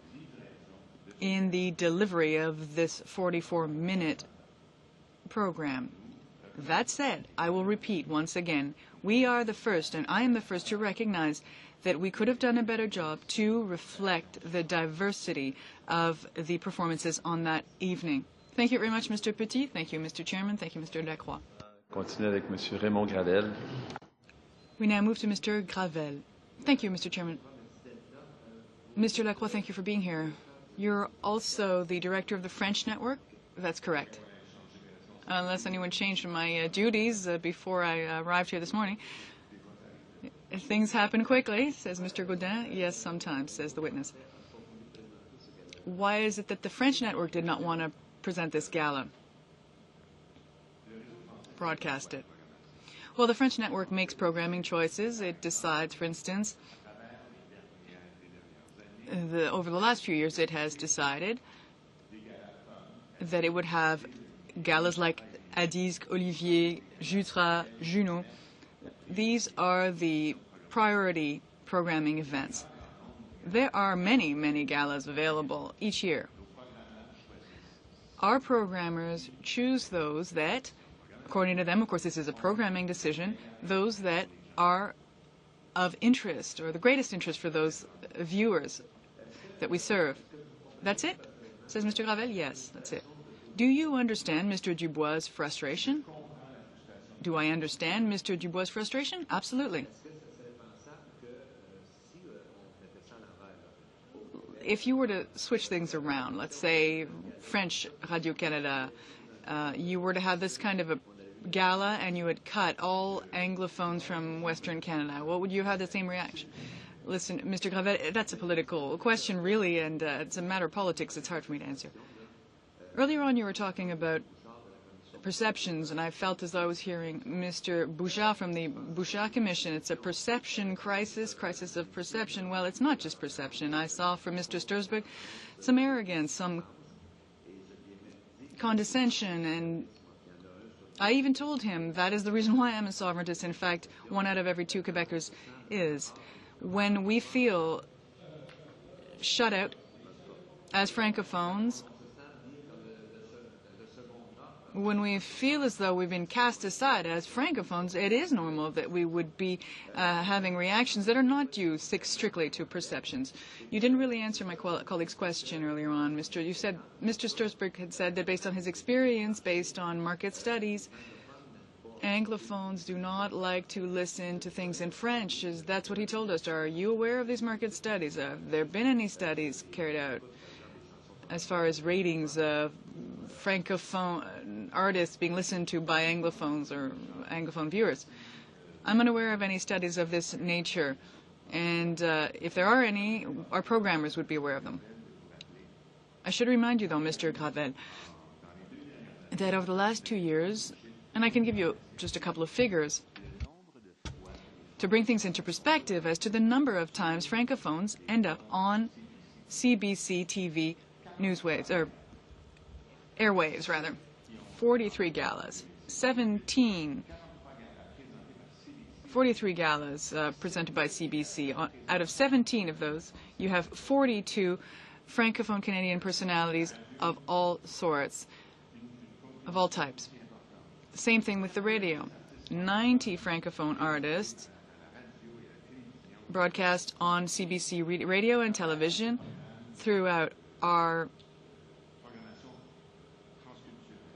in the delivery of this 44-minute program. That said, I will repeat once again, we are the first, and I am the first to recognize that we could have done a better job to reflect the diversity of the performances on that evening. Thank you very much, Mr. Petit. Thank you, Mr. Chairman. Thank you, Mr. Lacroix. Continue avec Monsieur Raymond Gravel. We now move to Mr. Gravel. Thank you, Mr. Chairman. Mr. Lacroix, thank you for being here. You're also the director of the French network? That's correct. Unless anyone changed my duties before I arrived here this morning. Things happen quickly, says Mr. Gaudin. Yes, sometimes, says the witness. Why is it that the French network did not want to present this gala? Broadcast it. Well, the French network makes programming choices. It decides, for instance, over the last few years, it has decided that it would have galas like Adisque, Olivier, Jutra, Juno. These are the priority programming events. There are many, many galas available each year. Our programmers choose those that, according to them, of course this is a programming decision, those that are of interest or the greatest interest for those viewers that we serve. That's it? Says Mr. Gravel. Yes, that's it. Do you understand Mr. Dubois' frustration? Do I understand Mr. Dubois' frustration? Absolutely. If you were to switch things around, let's say French Radio-Canada, you were to have this kind of a gala and you had cut all Anglophones from Western Canada, what would you have the same reaction? Listen, Mr. Gravel, that's a political question, really, and it's a matter of politics. It's hard for me to answer. Earlier on, you were talking about perceptions, and I felt as though I was hearing Mr. Bouchard from the Bouchard Commission. It's a perception crisis of perception. Well, it's not just perception. I saw from Mr. Stursberg some arrogance, some condescension, and I even told him that is the reason why I'm a sovereigntist. In fact, 1 out of every 2 Quebecers is. When we feel shut out as francophones, when we feel as though we've been cast aside as francophones, it is normal that we would be having reactions that are not due strictly to perceptions. You didn't really answer my colleague's question earlier on, You said Mr. Stursberg had said that based on his experience, based on market studies, Anglophones do not like to listen to things in French. That's what he told us. Are you aware of these market studies? Have there been any studies carried out as far as ratings of Francophone artists being listened to by Anglophones or Anglophone viewers? I'm unaware of any studies of this nature, and if there are any, our programmers would be aware of them. I should remind you, though, Mr. Gravel, that over the last 2 years, and I can give you just a couple of figures to bring things into perspective as to the number of times francophones end up on CBC TV newswaves, or airwaves, rather. 43 galas, 17 43 galas presented by CBC. Out of 17 of those, you have 42 Francophone Canadian personalities of all sorts, of all types. Same thing with the radio. 90 Francophone artists broadcast on CBC radio and television throughout our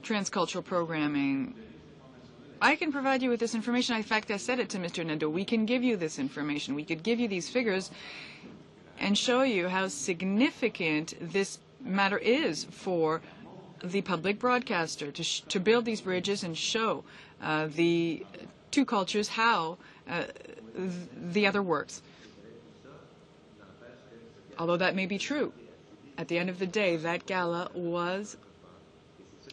transcultural programming. I can provide you with this information. In fact, I said it to Mr. Nadeau. We can give you this information. We could give you these figures and show you how significant this matter is for the public broadcaster to build these bridges and show the two cultures how the other works. Although that may be true, at the end of the day, that gala was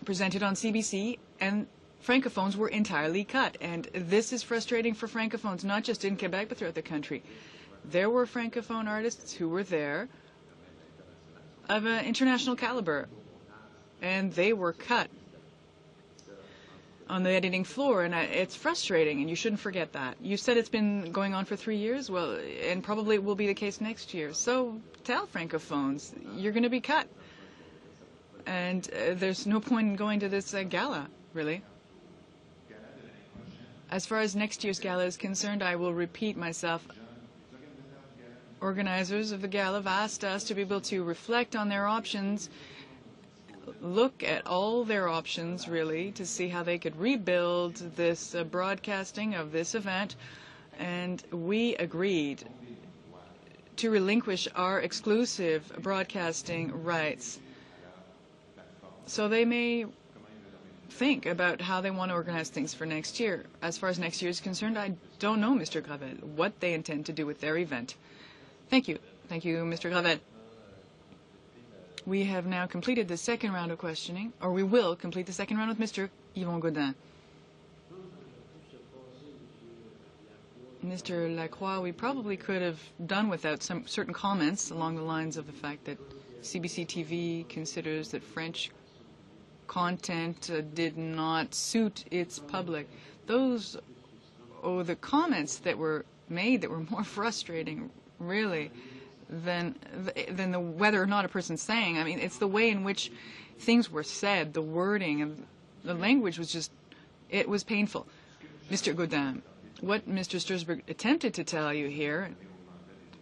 presented on CBC and Francophones were entirely cut. And this is frustrating for Francophones, not just in Quebec, but throughout the country. There were Francophone artists who were there of an international caliber, and they were cut on the editing floor, and it's frustrating, and you shouldn't forget that. You said it's been going on for 3 years, well, and probably it will be the case next year. So tell Francophones, you're going to be cut. And there's no point in going to this gala, really. As far as next year's gala is concerned, I will repeat myself. Organizers of the gala have asked us to be able to reflect on their options, look at all their options, really, to see how they could rebuild this broadcasting of this event. And we agreed to relinquish our exclusive broadcasting rights. So they may think about how they want to organize things for next year. As far as next year is concerned, I don't know, Mr. Gravel, what they intend to do with their event. Thank you. Thank you, Mr. Gravel. We have now completed the second round of questioning, or we will complete the second round with Mr. Yvon Gaudin. Mr. Lacroix, we probably could have done without some certain comments along the lines of the fact that CBC TV considers that French content did not suit its public. The comments that were made that were more frustrating, really, than the whether or not a person's saying. I mean, it's the way in which things were said, the wording, and the language was just, it was painful. Mr. Gaudin, what Mr. Stursberg attempted to tell you here,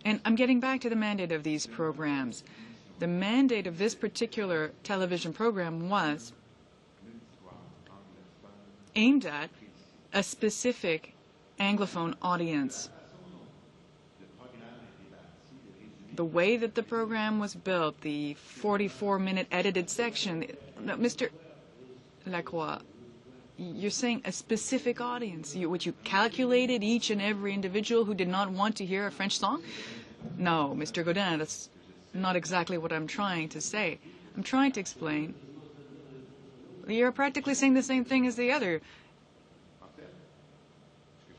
and I'm getting back to the mandate of these programs. The mandate of this particular television program was aimed at a specific Anglophone audience. The way that the program was built, the 44-minute edited section, no, Mr. Lacroix, you're saying a specific audience. What you calculated each and every individual who did not want to hear a French song? No, Mr. Gaudin, that's not exactly what I'm trying to say. I'm trying to explain. You're practically saying the same thing as the other.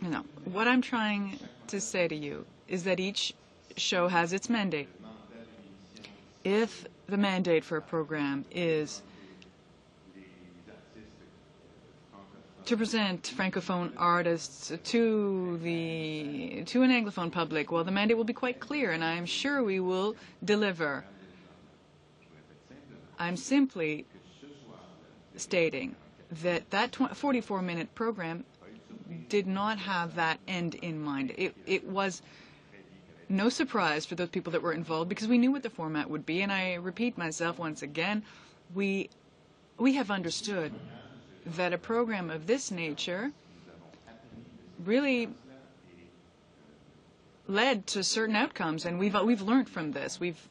No, what I'm trying to say to you is that each show has its mandate. If the mandate for a program is to present Francophone artists to an Anglophone public, well, the mandate will be quite clear, and I'm sure we will deliver. I'm simply stating that 44-minute program did not have that end in mind. It was no surprise for those people that were involved because we knew what the format would be, and I repeat myself once again, we have understood that a program of this nature really led to certain outcomes, and we've learned from this. We've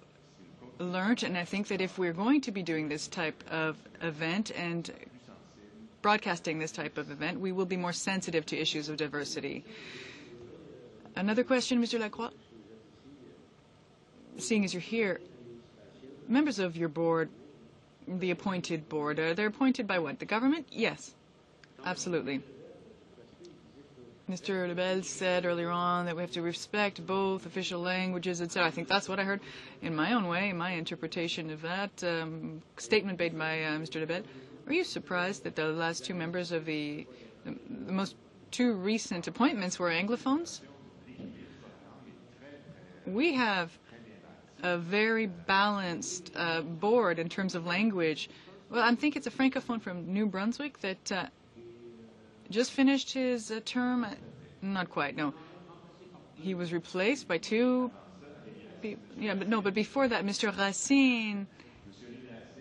learned, and I think that if we're going to be doing this type of event and broadcasting this type of event, we will be more sensitive to issues of diversity. Another question, Mr. Lacroix? Seeing as you're here, members of your board, the appointed board, they're appointed by what? The government? Yes, absolutely. Mr. Lebel said earlier on that we have to respect both official languages, etc. I think that's what I heard in my own way, my interpretation of that statement made by Mr. Lebel. Are you surprised that the last two members of the most two recent appointments were Anglophones. We have a very balanced board in terms of language. Well, I think it's a Francophone from New Brunswick that just finished his term. Not quite, no. He was replaced by two people. But before that, Mr. Racine,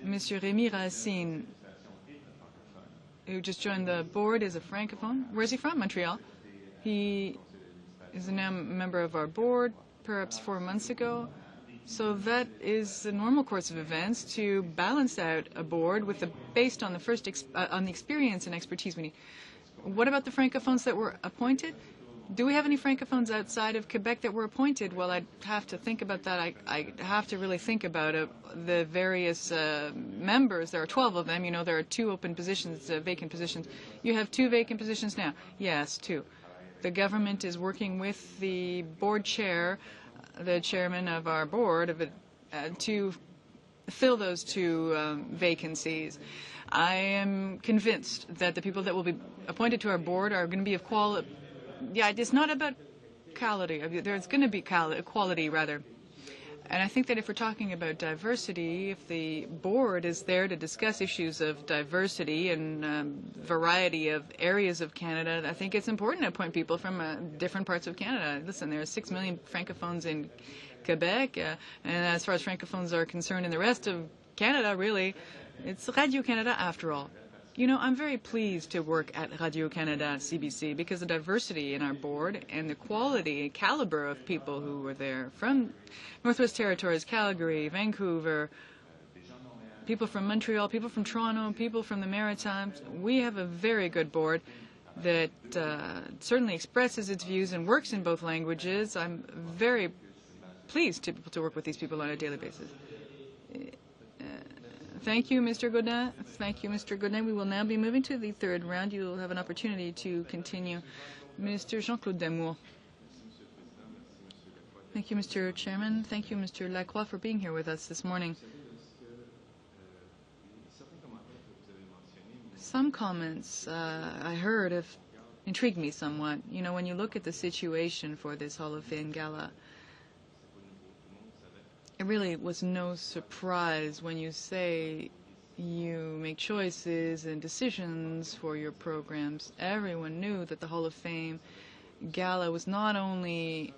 Mr. Rémi Racine, who just joined the board, is a Francophone. Where is he from? Montreal. He is now a member of our board, perhaps 4 months ago. So that is the normal course of events to balance out a board based on the experience and expertise we need. What about the Francophones that were appointed? Do we have any Francophones outside of Quebec that were appointed? Well, I'd have to think about that. I have to really think about the various members. There are 12 of them. You know, there are 2 open positions, vacant positions. You have 2 vacant positions now. Yes, 2. The government is working with the board chair, the chairman of our board, to fill those 2 vacancies. I am convinced that the people that will be appointed to our board are going to be of quality. Yeah, it's not about quality. There's going to be quality, rather. And I think that if we're talking about diversity, if the board is there to discuss issues of diversity and variety of areas of Canada, I think it's important to appoint people from different parts of Canada. Listen, there are 6 million Francophones in Quebec, and as far as Francophones are concerned in the rest of Canada, really, it's Radio-Canada after all. You know, I'm very pleased to work at Radio-Canada CBC because the diversity in our board and the quality and caliber of people who were there from Northwest Territories, Calgary, Vancouver, people from Montreal, people from Toronto, people from the Maritimes. We have a very good board that certainly expresses its views and works in both languages. I'm very pleased to work with these people on a daily basis. Thank you, Mr. Godin. Thank you, Mr. Godin. We will now be moving to the 3rd round. You will have an opportunity to continue. Mr. Jean-Claude Damour. Thank you, Mr. Chairman. Thank you, Mr. Lacroix, for being here with us this morning. Some comments I heard have intrigued me somewhat. You know, when you look at the situation for this Hall of Fame Gala, it really was no surprise when you say you make choices and decisions for your programs. Everyone knew that the Hall of Fame Gala was not only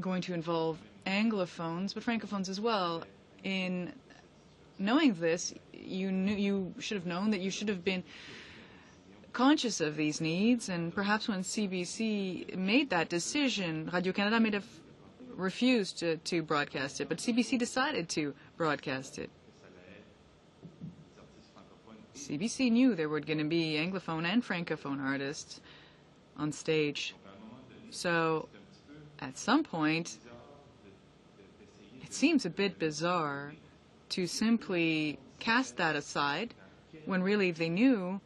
going to involve Anglophones, but Francophones as well. In knowing this, you should have known that you should have been conscious of these needs, and perhaps when CBC made that decision, Radio-Canada refused to broadcast it, but CBC decided to broadcast it. CBC knew there were going to be Anglophone and Francophone artists on stage. So at some point, it seems a bit bizarre to simply cast that aside when really they knew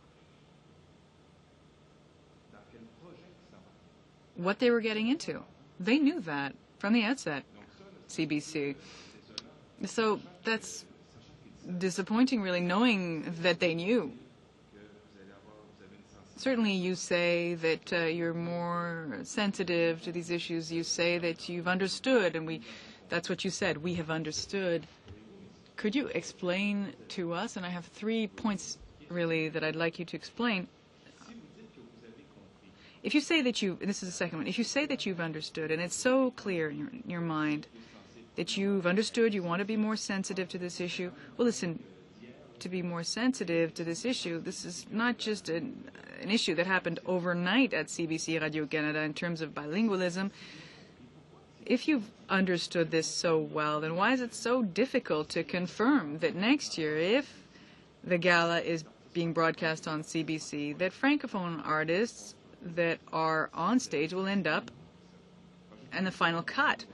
what they were getting into. They knew that from the outset, CBC. So that's disappointing, really, knowing that they knew. Certainly you say that you're more sensitive to these issues. You say that you've understood, and that's what you said, we have understood. Could you explain to us, and I have 3 points, really, that I'd like you to explain. If you say that this is the second one, if you say that you've understood, and it's so clear in your mind that you've understood, you want to be more sensitive to this issue, well, listen, to be more sensitive to this issue, this is not just an issue that happened overnight at CBC Radio-Canada in terms of bilingualism. If you've understood this so well, then why is it so difficult to confirm that next year, if the gala is being broadcast on CBC, that Francophone artists that are on stage will end up in the final cut?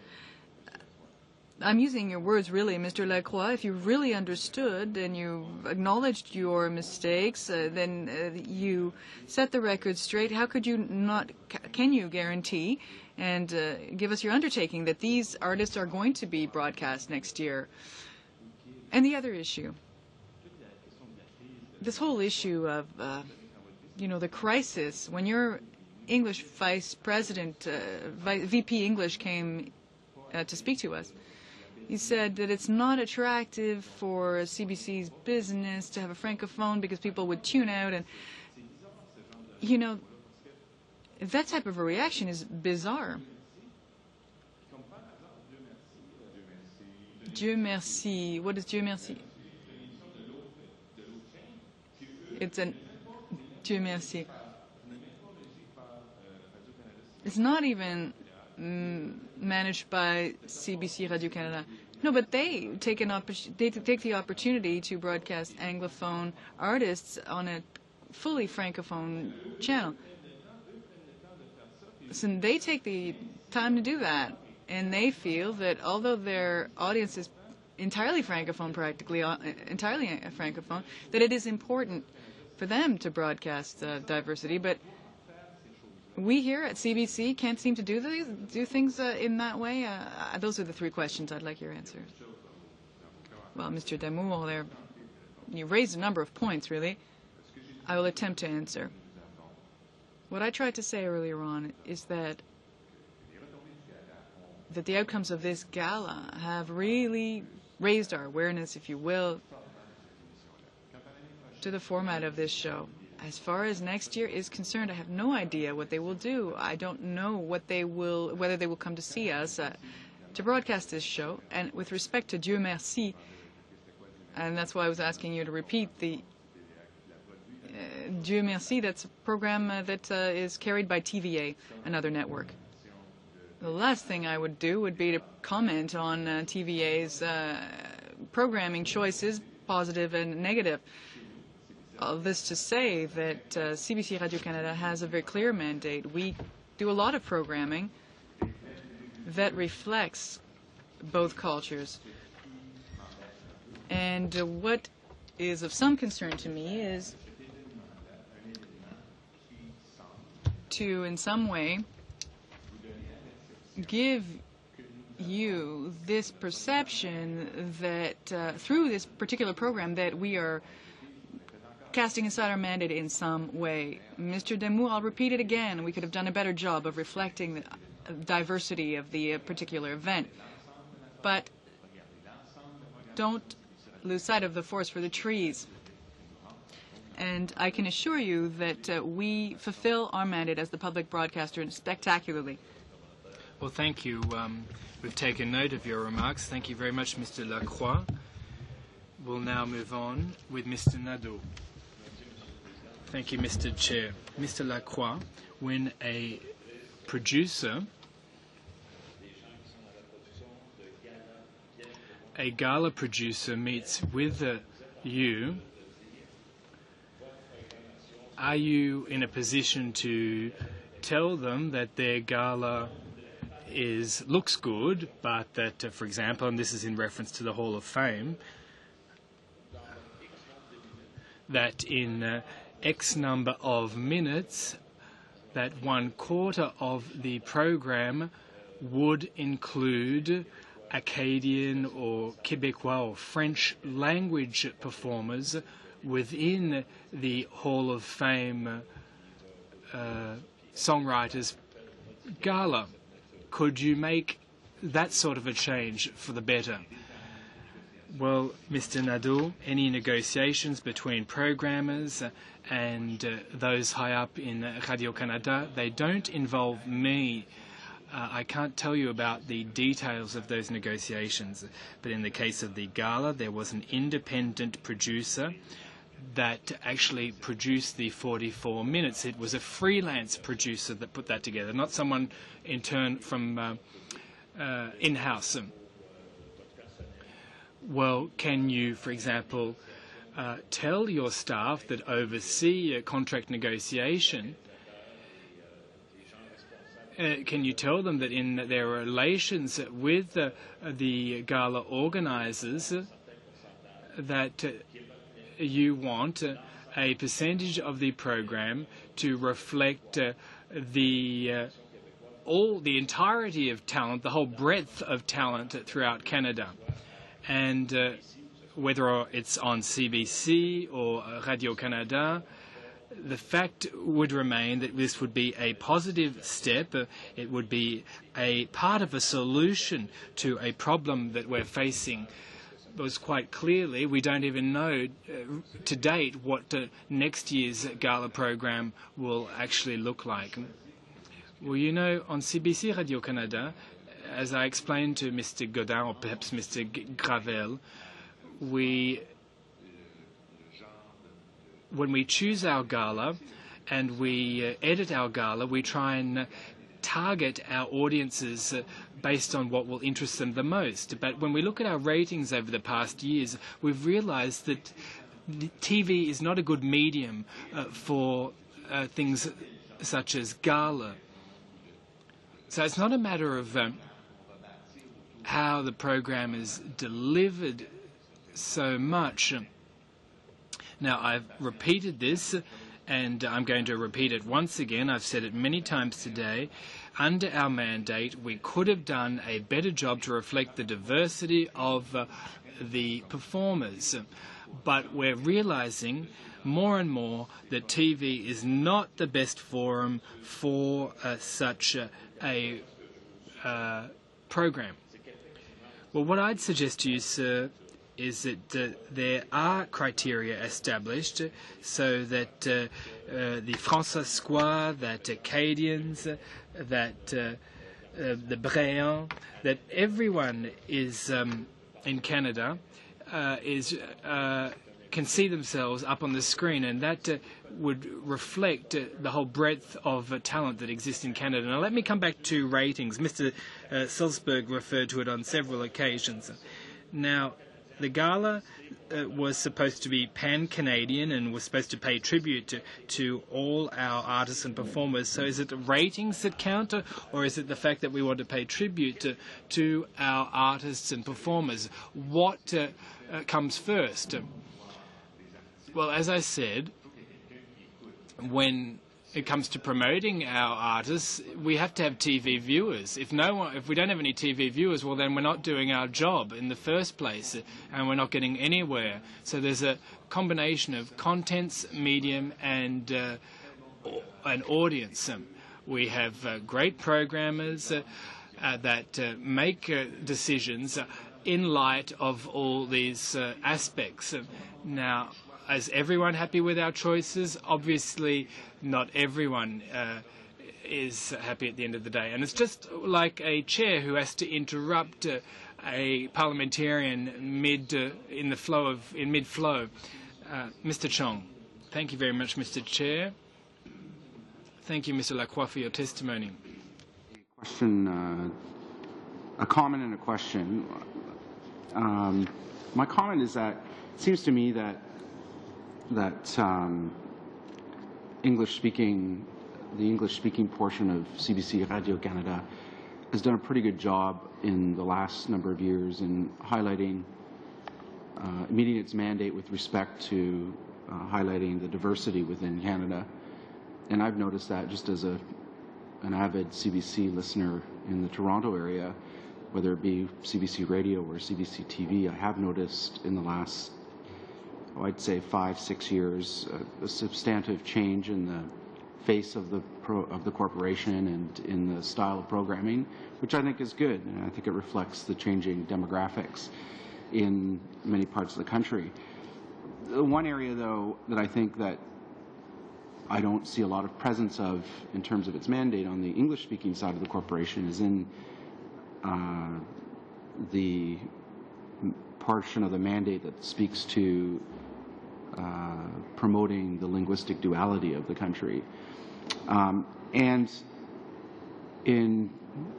I'm using your words, really, Mr. Lacroix. If you really understood and you acknowledged your mistakes, then you set the record straight. How could you not, can you guarantee and give us your undertaking that these artists are going to be broadcast next year? And the other issue, this whole issue of, the crisis, when you're English vice president, VP English came to speak to us. He said that it's not attractive for CBC's business to have a francophone because people would tune out. And, you know, that type of a reaction is bizarre. Dieu merci. What is Dieu merci? It's an Dieu merci. It's not even managed by CBC Radio Canada. No, but they take the opportunity to broadcast Anglophone artists on a fully Francophone channel. So they take the time to do that, and they feel that although their audience is entirely Francophone, practically entirely Francophone, that it is important for them to broadcast diversity. But we here at CBC can't seem to do things in that way. Those are the three questions I'd like your answers. Well, Mr. Damour, there, you raised a number of points, really. I will attempt to answer. What I tried to say earlier on is that the outcomes of this gala have really raised our awareness, if you will, to the format of this show. As far as next year is concerned, I have no idea what they will do. I don't know whether they will come to see us to broadcast this show. And with respect to Dieu merci, and that's why I was asking you to repeat the Dieu merci, that's a program that is carried by TVA, another network. The last thing I would do would be to comment on TVA's programming choices, positive and negative. All this to say that CBC Radio Canada has a very clear mandate. We do a lot of programming that reflects both cultures. And what is of some concern to me is to, in some way, give you this perception that through this particular program that we are casting aside our mandate in some way. Mr. Damour, I'll repeat it again. We could have done a better job of reflecting the diversity of the particular event. But don't lose sight of the forest for the trees. And I can assure you that we fulfill our mandate as the public broadcaster spectacularly. Well, thank you. We've taken note of your remarks. Thank you very much, Mr. Lacroix. We'll now move on with Mr. Nadeau. Thank you, Mr. Chair. Mr. Lacroix, when a producer, a gala producer meets with you, are you in a position to tell them that their gala looks good, but that, for example, and this is in reference to the Hall of Fame, that in X number of minutes, that 1/4 of the program would include Acadian or Quebecois or French language performers within the Hall of Fame Songwriters Gala? Could you make that sort of a change for the better? Well, Mr. Nadeau, any negotiations between programmers and those high up in Radio Canada, they don't involve me. I can't tell you about the details of those negotiations, but in the case of the gala, there was an independent producer that actually produced the 44 minutes. It was a freelance producer that put that together, not someone in turn from in-house. Well, can you, for example, tell your staff that oversee a contract negotiation, can you tell them that in their relations with the gala organisers that you want a percentage of the program to reflect the entirety of talent, the whole breadth of talent throughout Canada? And whether it's on CBC or Radio Canada, the fact would remain that this would be a positive step. It would be a part of a solution to a problem that we're facing. Was quite clearly, we don't even know to date what next year's gala program will actually look like. Well, you know, on CBC Radio-Canada, as I explained to Mr. Godin or perhaps Mr. Gravel, when we choose our gala and we edit our gala, we try and target our audiences based on what will interest them the most. But when we look at our ratings over the past years, we've realized that TV is not a good medium for things such as gala. So it's not a matter of how the program is delivered so much. Now, I've repeated this, and I'm going to repeat it once again. I've said it many times today. Under our mandate, we could have done a better job to reflect the diversity of the performers. But we're realizing more and more that TV is not the best forum for such a program. Well, what I'd suggest to you, sir, is that there are criteria established so that the Francescois, that Acadians, that the Bréants, that everyone is in Canada can see themselves up on the screen, and that would reflect the whole breadth of talent that exists in Canada. Now, let me come back to ratings. Mr. Salzberg referred to it on several occasions. Now, the gala was supposed to be pan-Canadian and was supposed to pay tribute to all our artists and performers. So is it the ratings that count, or is it the fact that we want to pay tribute to our artists and performers? What comes first? Well, as I said, when it comes to promoting our artists, we have to have TV viewers. If we don't have any TV viewers, well, then we're not doing our job in the first place, and we're not getting anywhere. So there's a combination of contents, medium, and an audience. We have great programmers that make decisions in light of all these aspects. Now, is everyone happy with our choices? Obviously, not everyone is happy at the end of the day. And it's just like a chair who has to interrupt a parliamentarian mid-flow. Mr. Chong. Thank you very much, Mr. Chair. Thank you, Mr. Lacroix, for your testimony. A comment and a question. My comment is that it seems to me that the English-speaking portion of CBC Radio-Canada has done a pretty good job in the last number of years in highlighting, meeting its mandate with respect to highlighting the diversity within Canada. And I've noticed that just as an avid CBC listener in the Toronto area, whether it be CBC Radio or CBC TV, I have noticed in the last, I'd say 5-6 years, a substantive change in the face of the corporation and in the style of programming, which I think is good, and I think it reflects the changing demographics in many parts of the country. The one area, though, that I think that I don't see a lot of presence of in terms of its mandate on the English-speaking side of the corporation is in the portion of the mandate that speaks to promoting the linguistic duality of the country. And in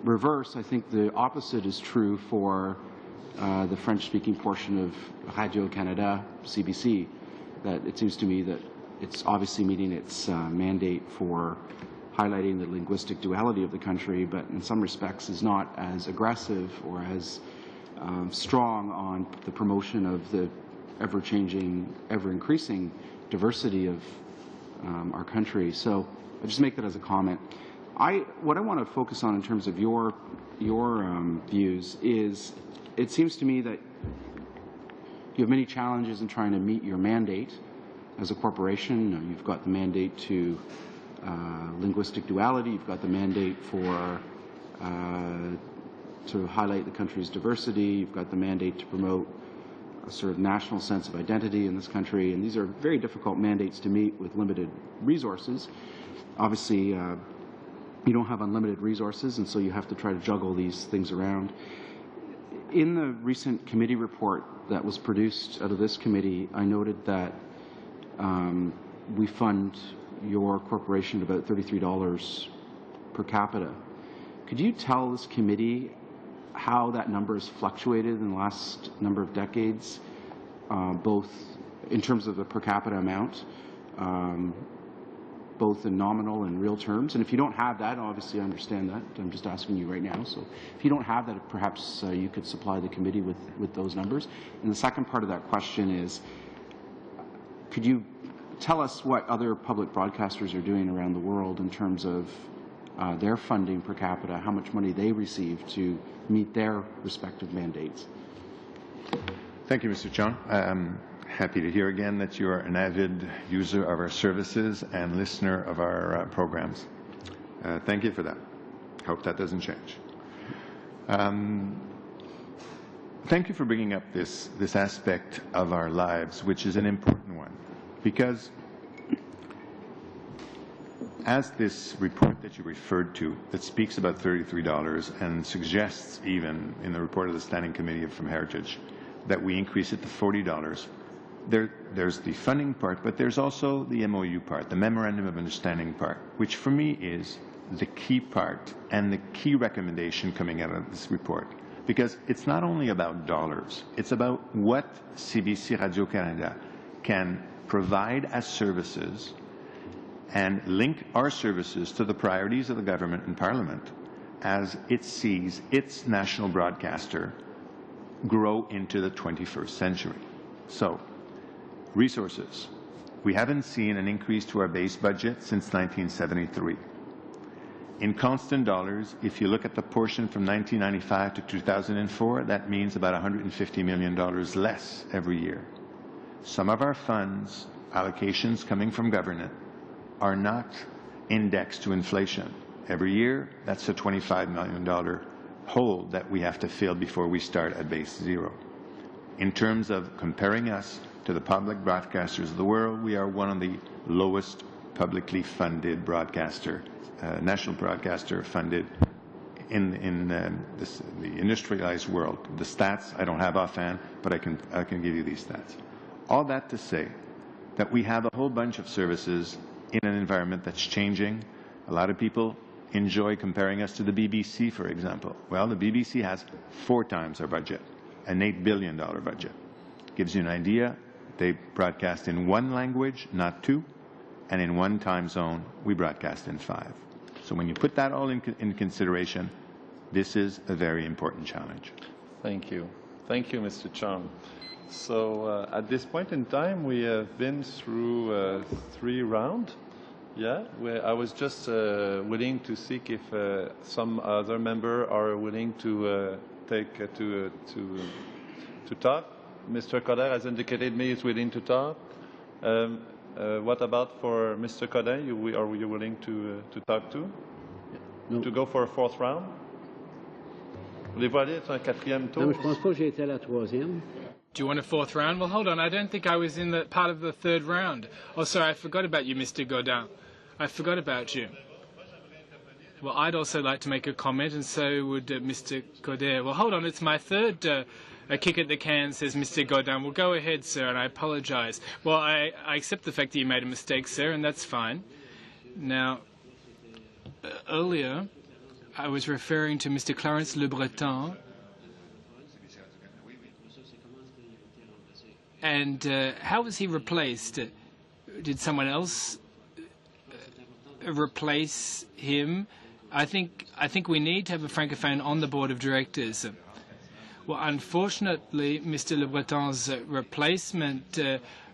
reverse, I think the opposite is true for the French-speaking portion of Radio-Canada, CBC, that it seems to me that it's obviously meeting its mandate for highlighting the linguistic duality of the country, but in some respects is not as aggressive or as strong on the promotion of the ever-changing, ever-increasing diversity of our country. So I just make that as a comment. What I want to focus on in terms of your views is, it seems to me that you have many challenges in trying to meet your mandate as a corporation. You've got the mandate to linguistic duality. You've got the mandate for to highlight the country's diversity. You've got the mandate to promote a sort of national sense of identity in this country. And these are very difficult mandates to meet with limited resources. Obviously, you don't have unlimited resources, and so you have to try to juggle these things around. In the recent committee report that was produced out of this committee, I noted that we fund your corporation about $33 per capita. Could you tell this committee how that number has fluctuated in the last number of decades, both in terms of the per capita amount, both in nominal and real terms? And if you don't have that, obviously I understand that. I'm just asking you right now. So if you don't have that, perhaps you could supply the committee with those numbers. And the second part of that question is, could you tell us what other public broadcasters are doing around the world in terms of their funding per capita, how much money they receive to meet their respective mandates? Thank you, Mr. Chong. I'm happy to hear again that you are an avid user of our services and listener of our programs. Thank you for that. Hope that doesn't change. Thank you for bringing up this aspect of our lives, which is an important one, because as this report that you referred to that speaks about $33 and suggests even in the report of the Standing Committee from Heritage that we increase it to $40, there's the funding part, but there's also the MOU part, the Memorandum of Understanding part, which for me is the key part and the key recommendation coming out of this report. Because it's not only about dollars, it's about what CBC Radio-Canada can provide as services and link our services to the priorities of the government and Parliament as it sees its national broadcaster grow into the 21st century. So, resources. We haven't seen an increase to our base budget since 1973. In constant dollars, if you look at the portion from 1995 to 2004, that means about $150 million less every year. Some of our funds, allocations coming from government, are not indexed to inflation. Every year, that's a $25 million hole that we have to fill before we start at base zero. In terms of comparing us to the public broadcasters of the world, we are one of the lowest publicly funded broadcaster, national broadcaster funded in the industrialized world. The stats I don't have offhand, but I can give you these stats. All that to say that we have a whole bunch of services in an environment that's changing. A lot of people enjoy comparing us to the BBC, for example. Well, the BBC has 4 times our budget, an $8 billion budget. Gives you an idea. They broadcast in 1 language, not 2, and in 1 time zone, we broadcast in 5. So when you put that all in consideration, this is a very important challenge. Thank you. Thank you, Mr. Chong. So at this point in time, we have been through 3 rounds. Yeah, I was just willing to seek if some other member are willing to to talk. Mr. Coder has indicated me he's willing to talk. What about for Mr. Coder? Are you willing to talk too? No. To go for a 4th round? Voulez-vous aller sur un 4e tour? Non, mais je pense pas que j'ai été à la 3e. Do you want a 4th round? Well, hold on. I don't think I was in the part of the 3rd round. Oh, sorry, I forgot about you, Mr. Godin. I forgot about you. Well, I'd also like to make a comment, and so would Mr. Coder. Well, hold on. It's my 3rd kick at the can, says Mr. Godin. Well, go ahead, sir, and I apologize. Well, I accept the fact that you made a mistake, sir, and that's fine. Now, earlier, I was referring to Mr. Clarence Le Breton. And how was he replaced? Did someone else replace him? I think we need to have a francophone on the board of directors. Well, unfortunately, Mr. Le Breton's replacement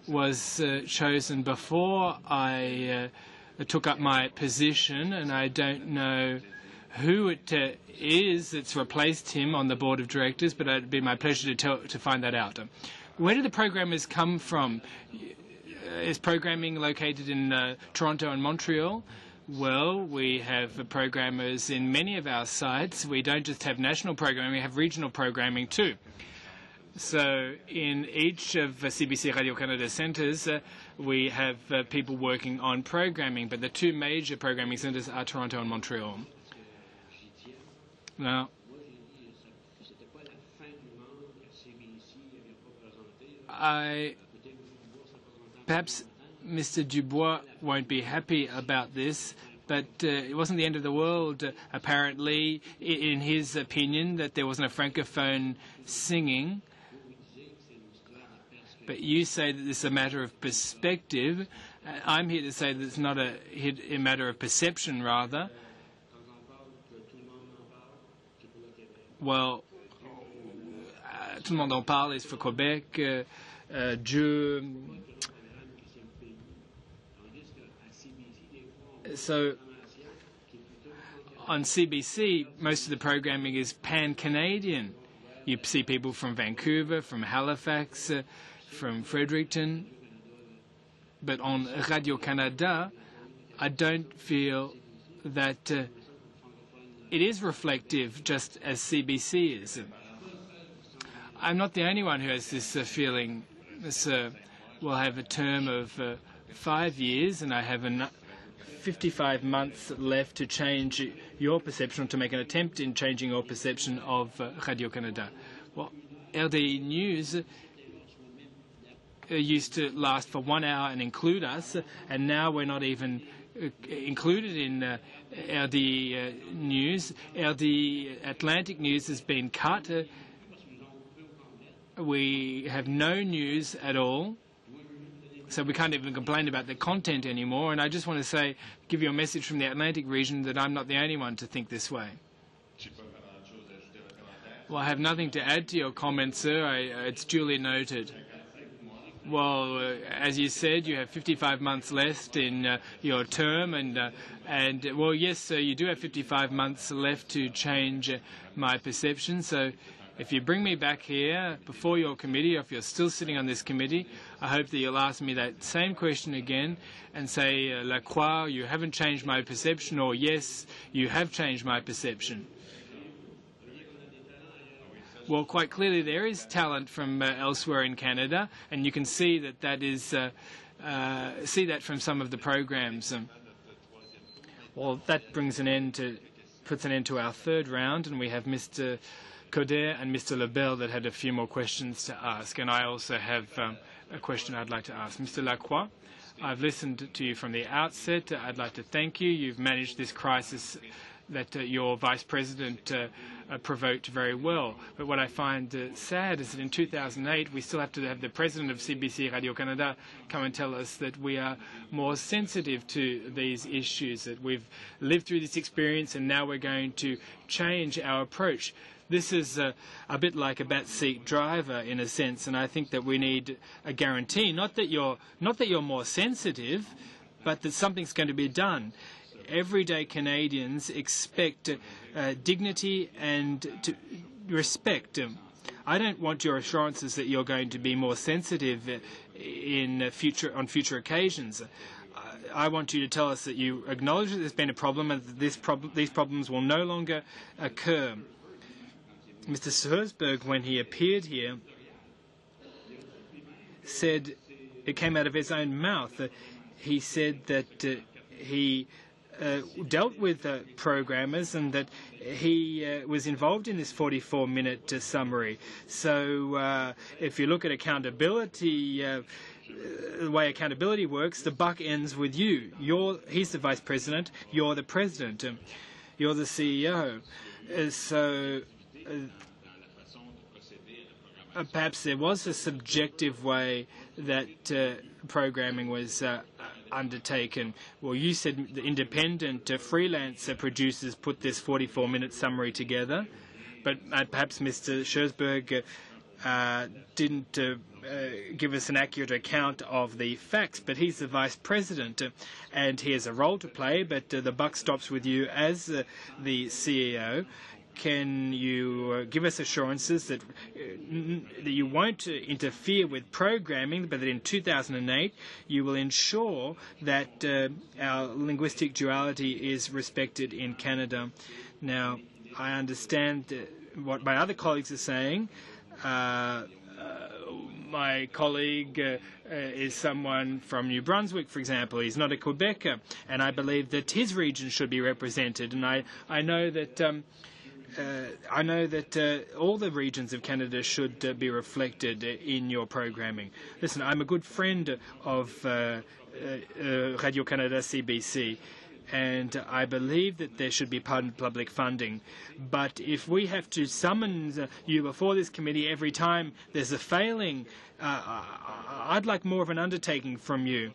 was chosen before I took up my position, and I don't know who it is that's replaced him on the board of directors, but it'd be my pleasure to find that out. Where do the programmers come from? is programming located in Toronto and Montreal? Well, we have programmers in many of our sites. We don't just have national programming, we have regional programming too. So in each of CBC Radio-Canada centres, we have people working on programming, but the two major programming centres are Toronto and Montreal. Now, perhaps Mr. Dubois won't be happy about this, but it wasn't the end of the world, apparently, in his opinion, that there wasn't a francophone singing. But you say that this is a matter of perspective. I'm here to say that it's not a matter of perception, rather. Well, tout le monde en parle is for Quebec. So on CBC, most of the programming is pan-Canadian. You see people from Vancouver, from Halifax, from Fredericton. But on Radio-Canada, I don't feel that it is reflective, just as CBC is. I'm not the only one who has this feeling. We'll have a term of 5 years, and I have 55 months left to change your perception, to make an attempt in changing your perception of Radio-Canada. Well, RDI News used to last for 1 hour and include us, and now we're not even included in RDI News. RDI Atlantic News has been cut. We have no news at all, so we can't even complain about the content anymore. And I just want to give you a message from the Atlantic region that I'm not the only one to think this way. Well, I have nothing to add to your comment, sir. It's duly noted. Well, as you said, you have 55 months left in your term, and well, yes, sir, you do have 55 months left to change my perception. So if you bring me back here before your committee, or if you're still sitting on this committee, I hope that you'll ask me that same question again and say, Lacroix, you haven't changed my perception, or yes, you have changed my perception. Well, quite clearly there is talent from elsewhere in Canada, and you can see that see that from some of the programs. Well, that puts an end to our third round, and we have Mr. Coder and Mr. Lebel that had a few more questions to ask, and I also have a question I'd like to ask. Mr. Lacroix, I've listened to you from the outset. I'd like to thank you. You've managed this crisis that your Vice President provoked very well. But what I find sad is that in 2008 we still have to have the President of CBC Radio-Canada come and tell us that we are more sensitive to these issues, that we've lived through this experience and now we're going to change our approach. This is a bit like a backseat driver in a sense, and I think that we need a guarantee, not that you're more sensitive, but that something's going to be done. Everyday Canadians expect dignity and respect. I don't want your assurances that you're going to be more sensitive on future occasions. I want you to tell us that you acknowledge that there's been a problem and that these problems will no longer occur. Mr. Shersberg, when he appeared here, said, it came out of his own mouth, he said that he dealt with programmers and that he was involved in this 44-minute summary. So if you look at accountability, the way accountability works, the buck ends with you. He's the Vice President, you're the President, you're the CEO. So perhaps there was a subjective way that programming was undertaken. Well, you said the independent freelance producers put this 44-minute summary together, but perhaps Mr. Shersberg didn't give us an accurate account of the facts, but he's the Vice President and he has a role to play, but the buck stops with you as the CEO. can you give us assurances that you won't interfere with programming, but that in 2008 you will ensure that our linguistic duality is respected in Canada? Now, I understand what my other colleagues are saying. My colleague is someone from New Brunswick, for example. He's not a Quebecer, and I believe that his region should be represented. And I know that all the regions of Canada should be reflected in your programming. Listen, I'm a good friend of Radio-Canada CBC, and I believe that there should be public funding. But if we have to summon you before this committee every time there's a failing, I'd like more of an undertaking from you.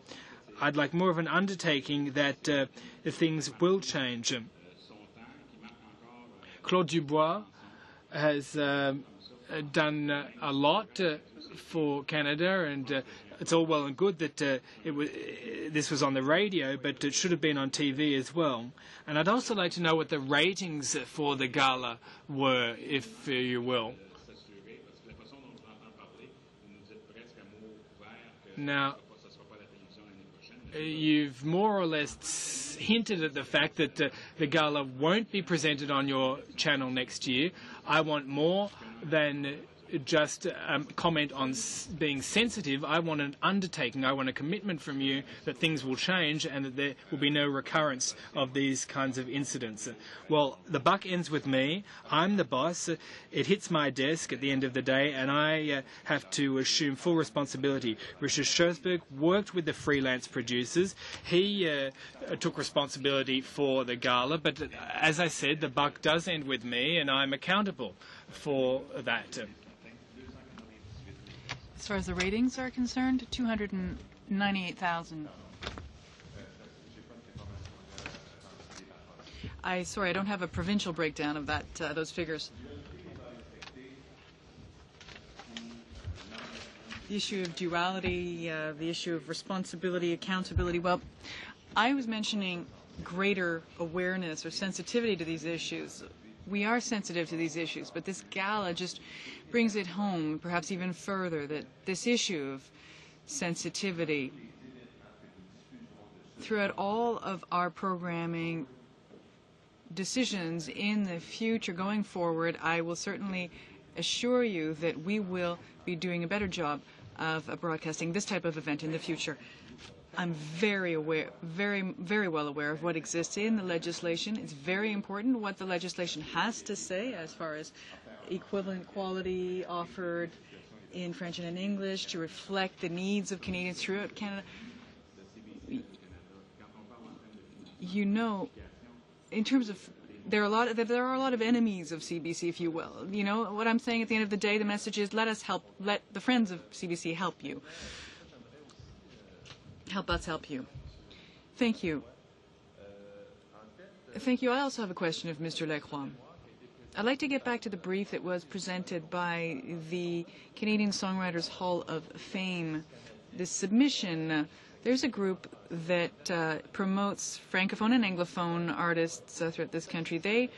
I'd like more of an undertaking that things will change. Claude Dubois has done a lot for Canada, and it's all well and good that this was on the radio, but it should have been on TV as well. And I'd also like to know what the ratings for the gala were, if you will. Now, you've more or less hinted at the fact that the gala won't be presented on your channel next year. I want more than just comment on being sensitive. I want an undertaking. I want a commitment from you that things will change and that there will be no recurrence of these kinds of incidents. Well, the buck ends with me. I'm the boss. It hits my desk at the end of the day, and I have to assume full responsibility. Richard Strasberg worked with the freelance producers. He took responsibility for the gala, but as I said, the buck does end with me, and I'm accountable for that. As far as the ratings are concerned, 298,000. Sorry, I don't have a provincial breakdown of that those figures. The issue of duality, the issue of responsibility, accountability. Well, I was mentioning greater awareness or sensitivity to these issues. We are sensitive to these issues, but this gala just brings it home, perhaps even further, that this issue of sensitivity throughout all of our programming decisions in the future going forward, I will certainly assure you that we will be doing a better job of broadcasting this type of event in the future. I'm very aware, very well aware of what exists in the legislation. It's very important what the legislation has to say as far as equivalent quality offered in French and in English to reflect the needs of Canadians throughout Canada. You know, in terms of there are a lot of enemies of CBC, if you will. You know what I'm saying? At the end of the day, the message is let the friends of CBC help you. Help us help you. Thank you. Thank you. I also have a question of Mr. Lacroix. I'd like to get back to the brief that was presented by the Canadian Songwriters Hall of Fame. This submission, there's a group that promotes Francophone and Anglophone artists throughout this country. They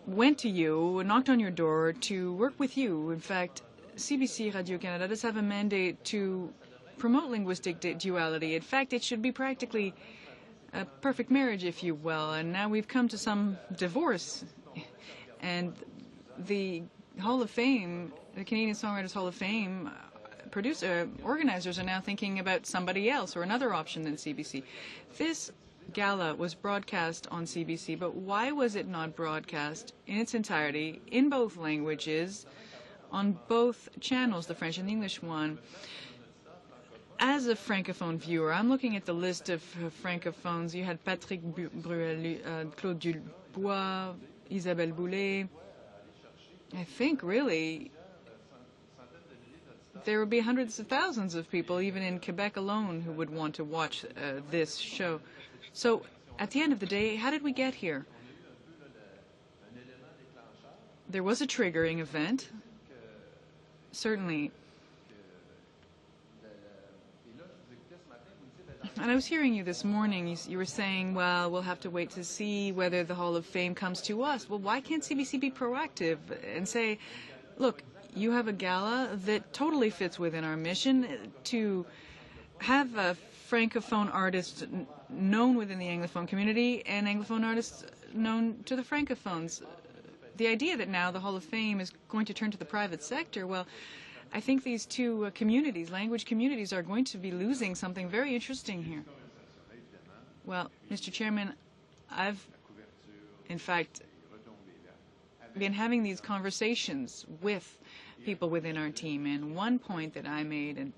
went to you, knocked on your door to work with you. In fact, CBC Radio-Canada does have a mandate to promote linguistic duality. In fact, it should be practically a perfect marriage, if you will. And now we've come to some divorce. And the Hall of Fame, the Canadian Songwriters Hall of Fame, organizers are now thinking about somebody else or another option than CBC. This gala was broadcast on CBC, but why was it not broadcast in its entirety, in both languages, on both channels, the French and the English one? As a Francophone viewer, I'm looking at the list of Francophones. You had Patrick Bruel, Claude Dubois, Isabelle Boulay. I think, really, there would be hundreds of thousands of people, even in Quebec alone, who would want to watch this show. So, at the end of the day, how did we get here? There was a triggering event, certainly. And I was hearing you this morning. You were saying, well, we'll have to wait to see whether the Hall of Fame comes to us. Well, why can't CBC be proactive and say, look, you have a gala that totally fits within our mission to have a Francophone artist known within the Anglophone community and Anglophone artists known to the Francophones. The idea that now the Hall of Fame is going to turn to the private sector, well, I think these two communities, language communities, are going to be losing something very interesting here. Well, Mr. Chairman, I've, in fact, been having these conversations with people within our team, and one point that I made, and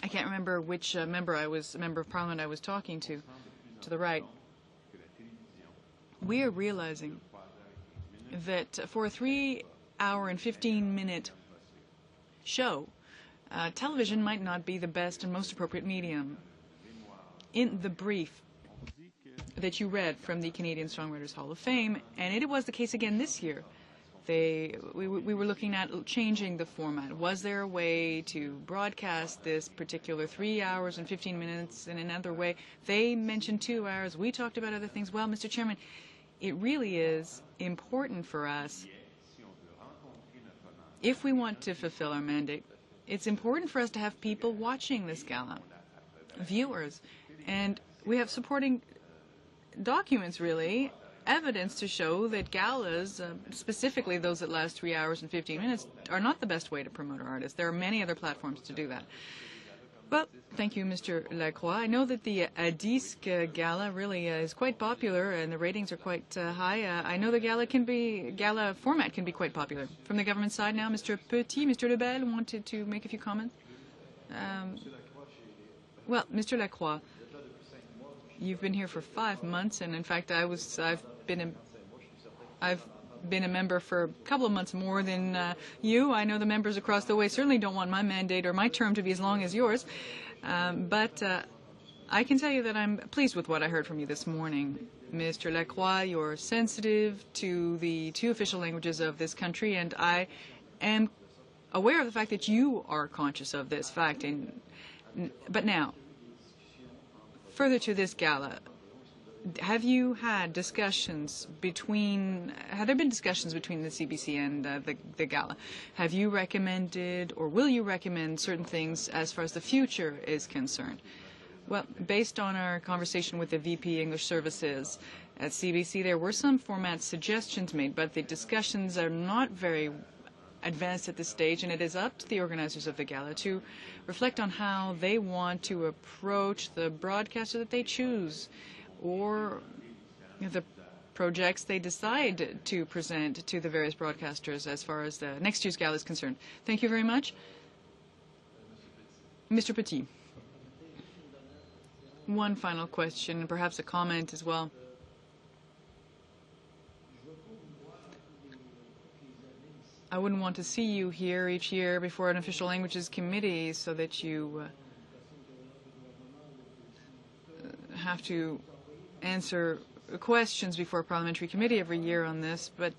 I can't remember which member of Parliament I was talking to the right. We are realizing that for a 3-hour and 15-minute show, television might not be the best and most appropriate medium. In the brief that you read from the Canadian Songwriters Hall of Fame, and it was the case again this year, we were looking at changing the format. Was there a way to broadcast this particular 3 hours and 15 minutes in another way? They mentioned 2 hours. We talked about other things. Well, Mr. Chairman, it really is important for us, if we want to fulfill our mandate, it's important for us to have people watching this gala, viewers, and we have supporting documents, really, evidence to show that galas, specifically those that last 3 hours and 15 minutes, are not the best way to promote our artists. There are many other platforms to do that. Well, thank you, Mr. Lacroix. I know that the Disc Gala really is quite popular, and the ratings are quite high. I know the gala format can be quite popular. From the government side now, Mr. Petit, Mr. Lebel wanted to make a few comments. Well, Mr. Lacroix, you've been here for 5 months, and in fact, I've been a member for a couple of months more than you. I know the members across the way certainly don't want my mandate or my term to be as long as yours. But I can tell you that I'm pleased with what I heard from you this morning. Mr. Lacroix, you're sensitive to the 2 official languages of this country, and I am aware of the fact that you are conscious of this fact. But now, further to this gala, have there been discussions between the CBC and the gala? Have you recommended, or will you recommend, certain things as far as the future is concerned? Well, based on our conversation with the VP English Services at CBC, there were some format suggestions made, but the discussions are not very advanced at this stage, and it is up to the organizers of the gala to reflect on how they want to approach the broadcaster that they choose, or the projects they decide to present to the various broadcasters as far as the next year's gala is concerned. Thank you very much. Mr. Petit. One final question, and perhaps a comment as well. I wouldn't want to see you here each year before an official languages committee so that you have to answer questions before a parliamentary committee every year on this, but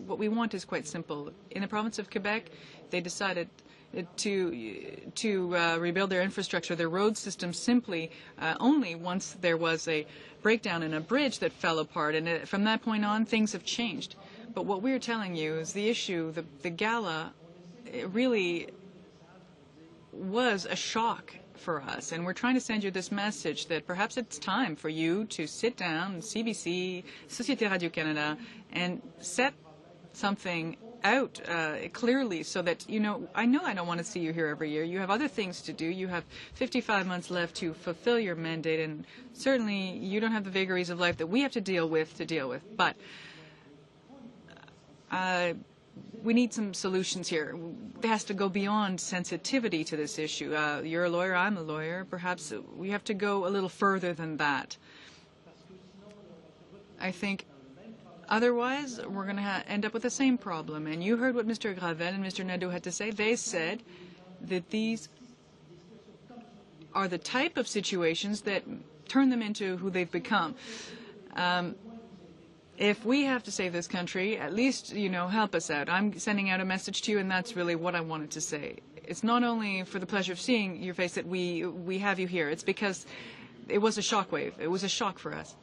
what we want is quite simple. In the province of Quebec, they decided to rebuild their infrastructure, their road system, simply only once there was a breakdown in a bridge that fell apart, and from that point on, things have changed. But what we're telling you is the issue, the gala, it really was a shock for us, and we're trying to send you this message that perhaps it's time for you to sit down, CBC, Société Radio-Canada, and set something out clearly so that, I know I don't want to see you here every year. You have other things to do. You have 55 months left to fulfill your mandate, and certainly you don't have the vagaries of life that we have to deal with. But we need some solutions here. It has to go beyond sensitivity to this issue. You're a lawyer, I'm a lawyer. Perhaps we have to go a little further than that. I think otherwise we're going to end up with the same problem. And you heard what Mr. Gravel and Mr. Nadeau had to say. They said that these are the type of situations that turn them into who they've become. If we have to save this country, at least, help us out. I'm sending out a message to you, and that's really what I wanted to say. It's not only for the pleasure of seeing your face that we have you here. It's because it was a shockwave. It was a shock for us.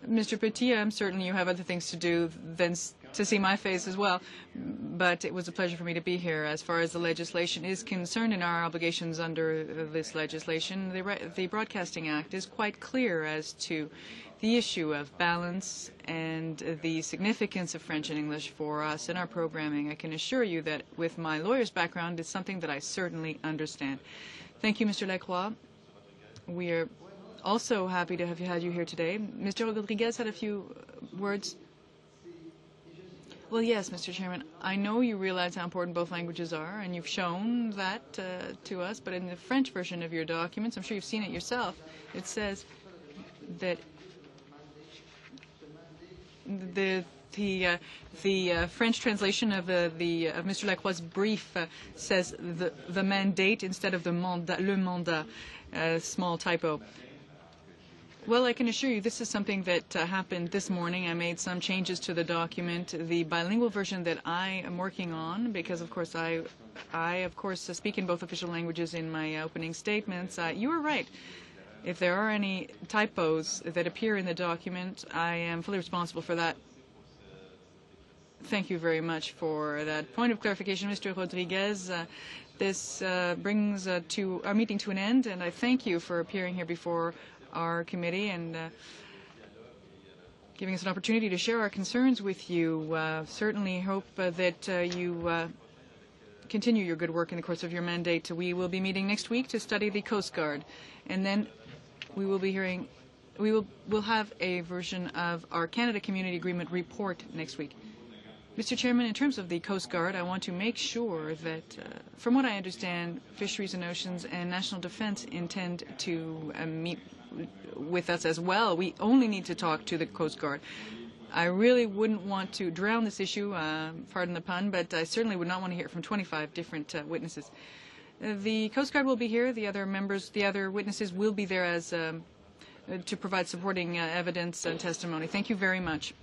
Mr. Petit, I'm certain you have other things to do than to see my face as well, but it was a pleasure for me to be here. As far as the legislation is concerned and our obligations under this legislation, the Broadcasting Act is quite clear as to the issue of balance and the significance of French and English for us in our programming. I can assure you that with my lawyer's background, it's something that I certainly understand. Thank you, Mr. Lacroix. We are also happy to have had you here today. Mr. Rodriguez had a few words. Well, yes, Mr. Chairman, I know you realize how important both languages are, and you've shown that to us, but in the French version of your documents, I'm sure you've seen it yourself, it says that the French translation of Mr. Lacroix's brief says the mandate instead of the mandat, le mandat, small typo. Well, I can assure you this is something that happened this morning. I made some changes to the document. The bilingual version that I am working on, because of course I speak in both official languages in my opening statements. You are right. If there are any typos that appear in the document, I am fully responsible for that. Thank you very much for that point of clarification, Mr. Rodriguez. This brings our meeting to an end, and I thank you for appearing here before our committee and giving us an opportunity to share our concerns with you. Certainly hope that you continue your good work in the course of your mandate. We will be meeting next week to study the Coast Guard, and then we'll have a version of our Canada Community Agreement report next week. Mr. Chairman, in terms of the Coast Guard, I want to make sure that, from what I understand, Fisheries and Oceans and National Defense intend to meet with us as well. We only need to talk to the Coast Guard. I really wouldn't want to drown this issue, pardon the pun, but I certainly would not want to hear from 25 different witnesses. The Coast Guard will be here. The other witnesses will be there as to provide supporting evidence and testimony. Thank you very much.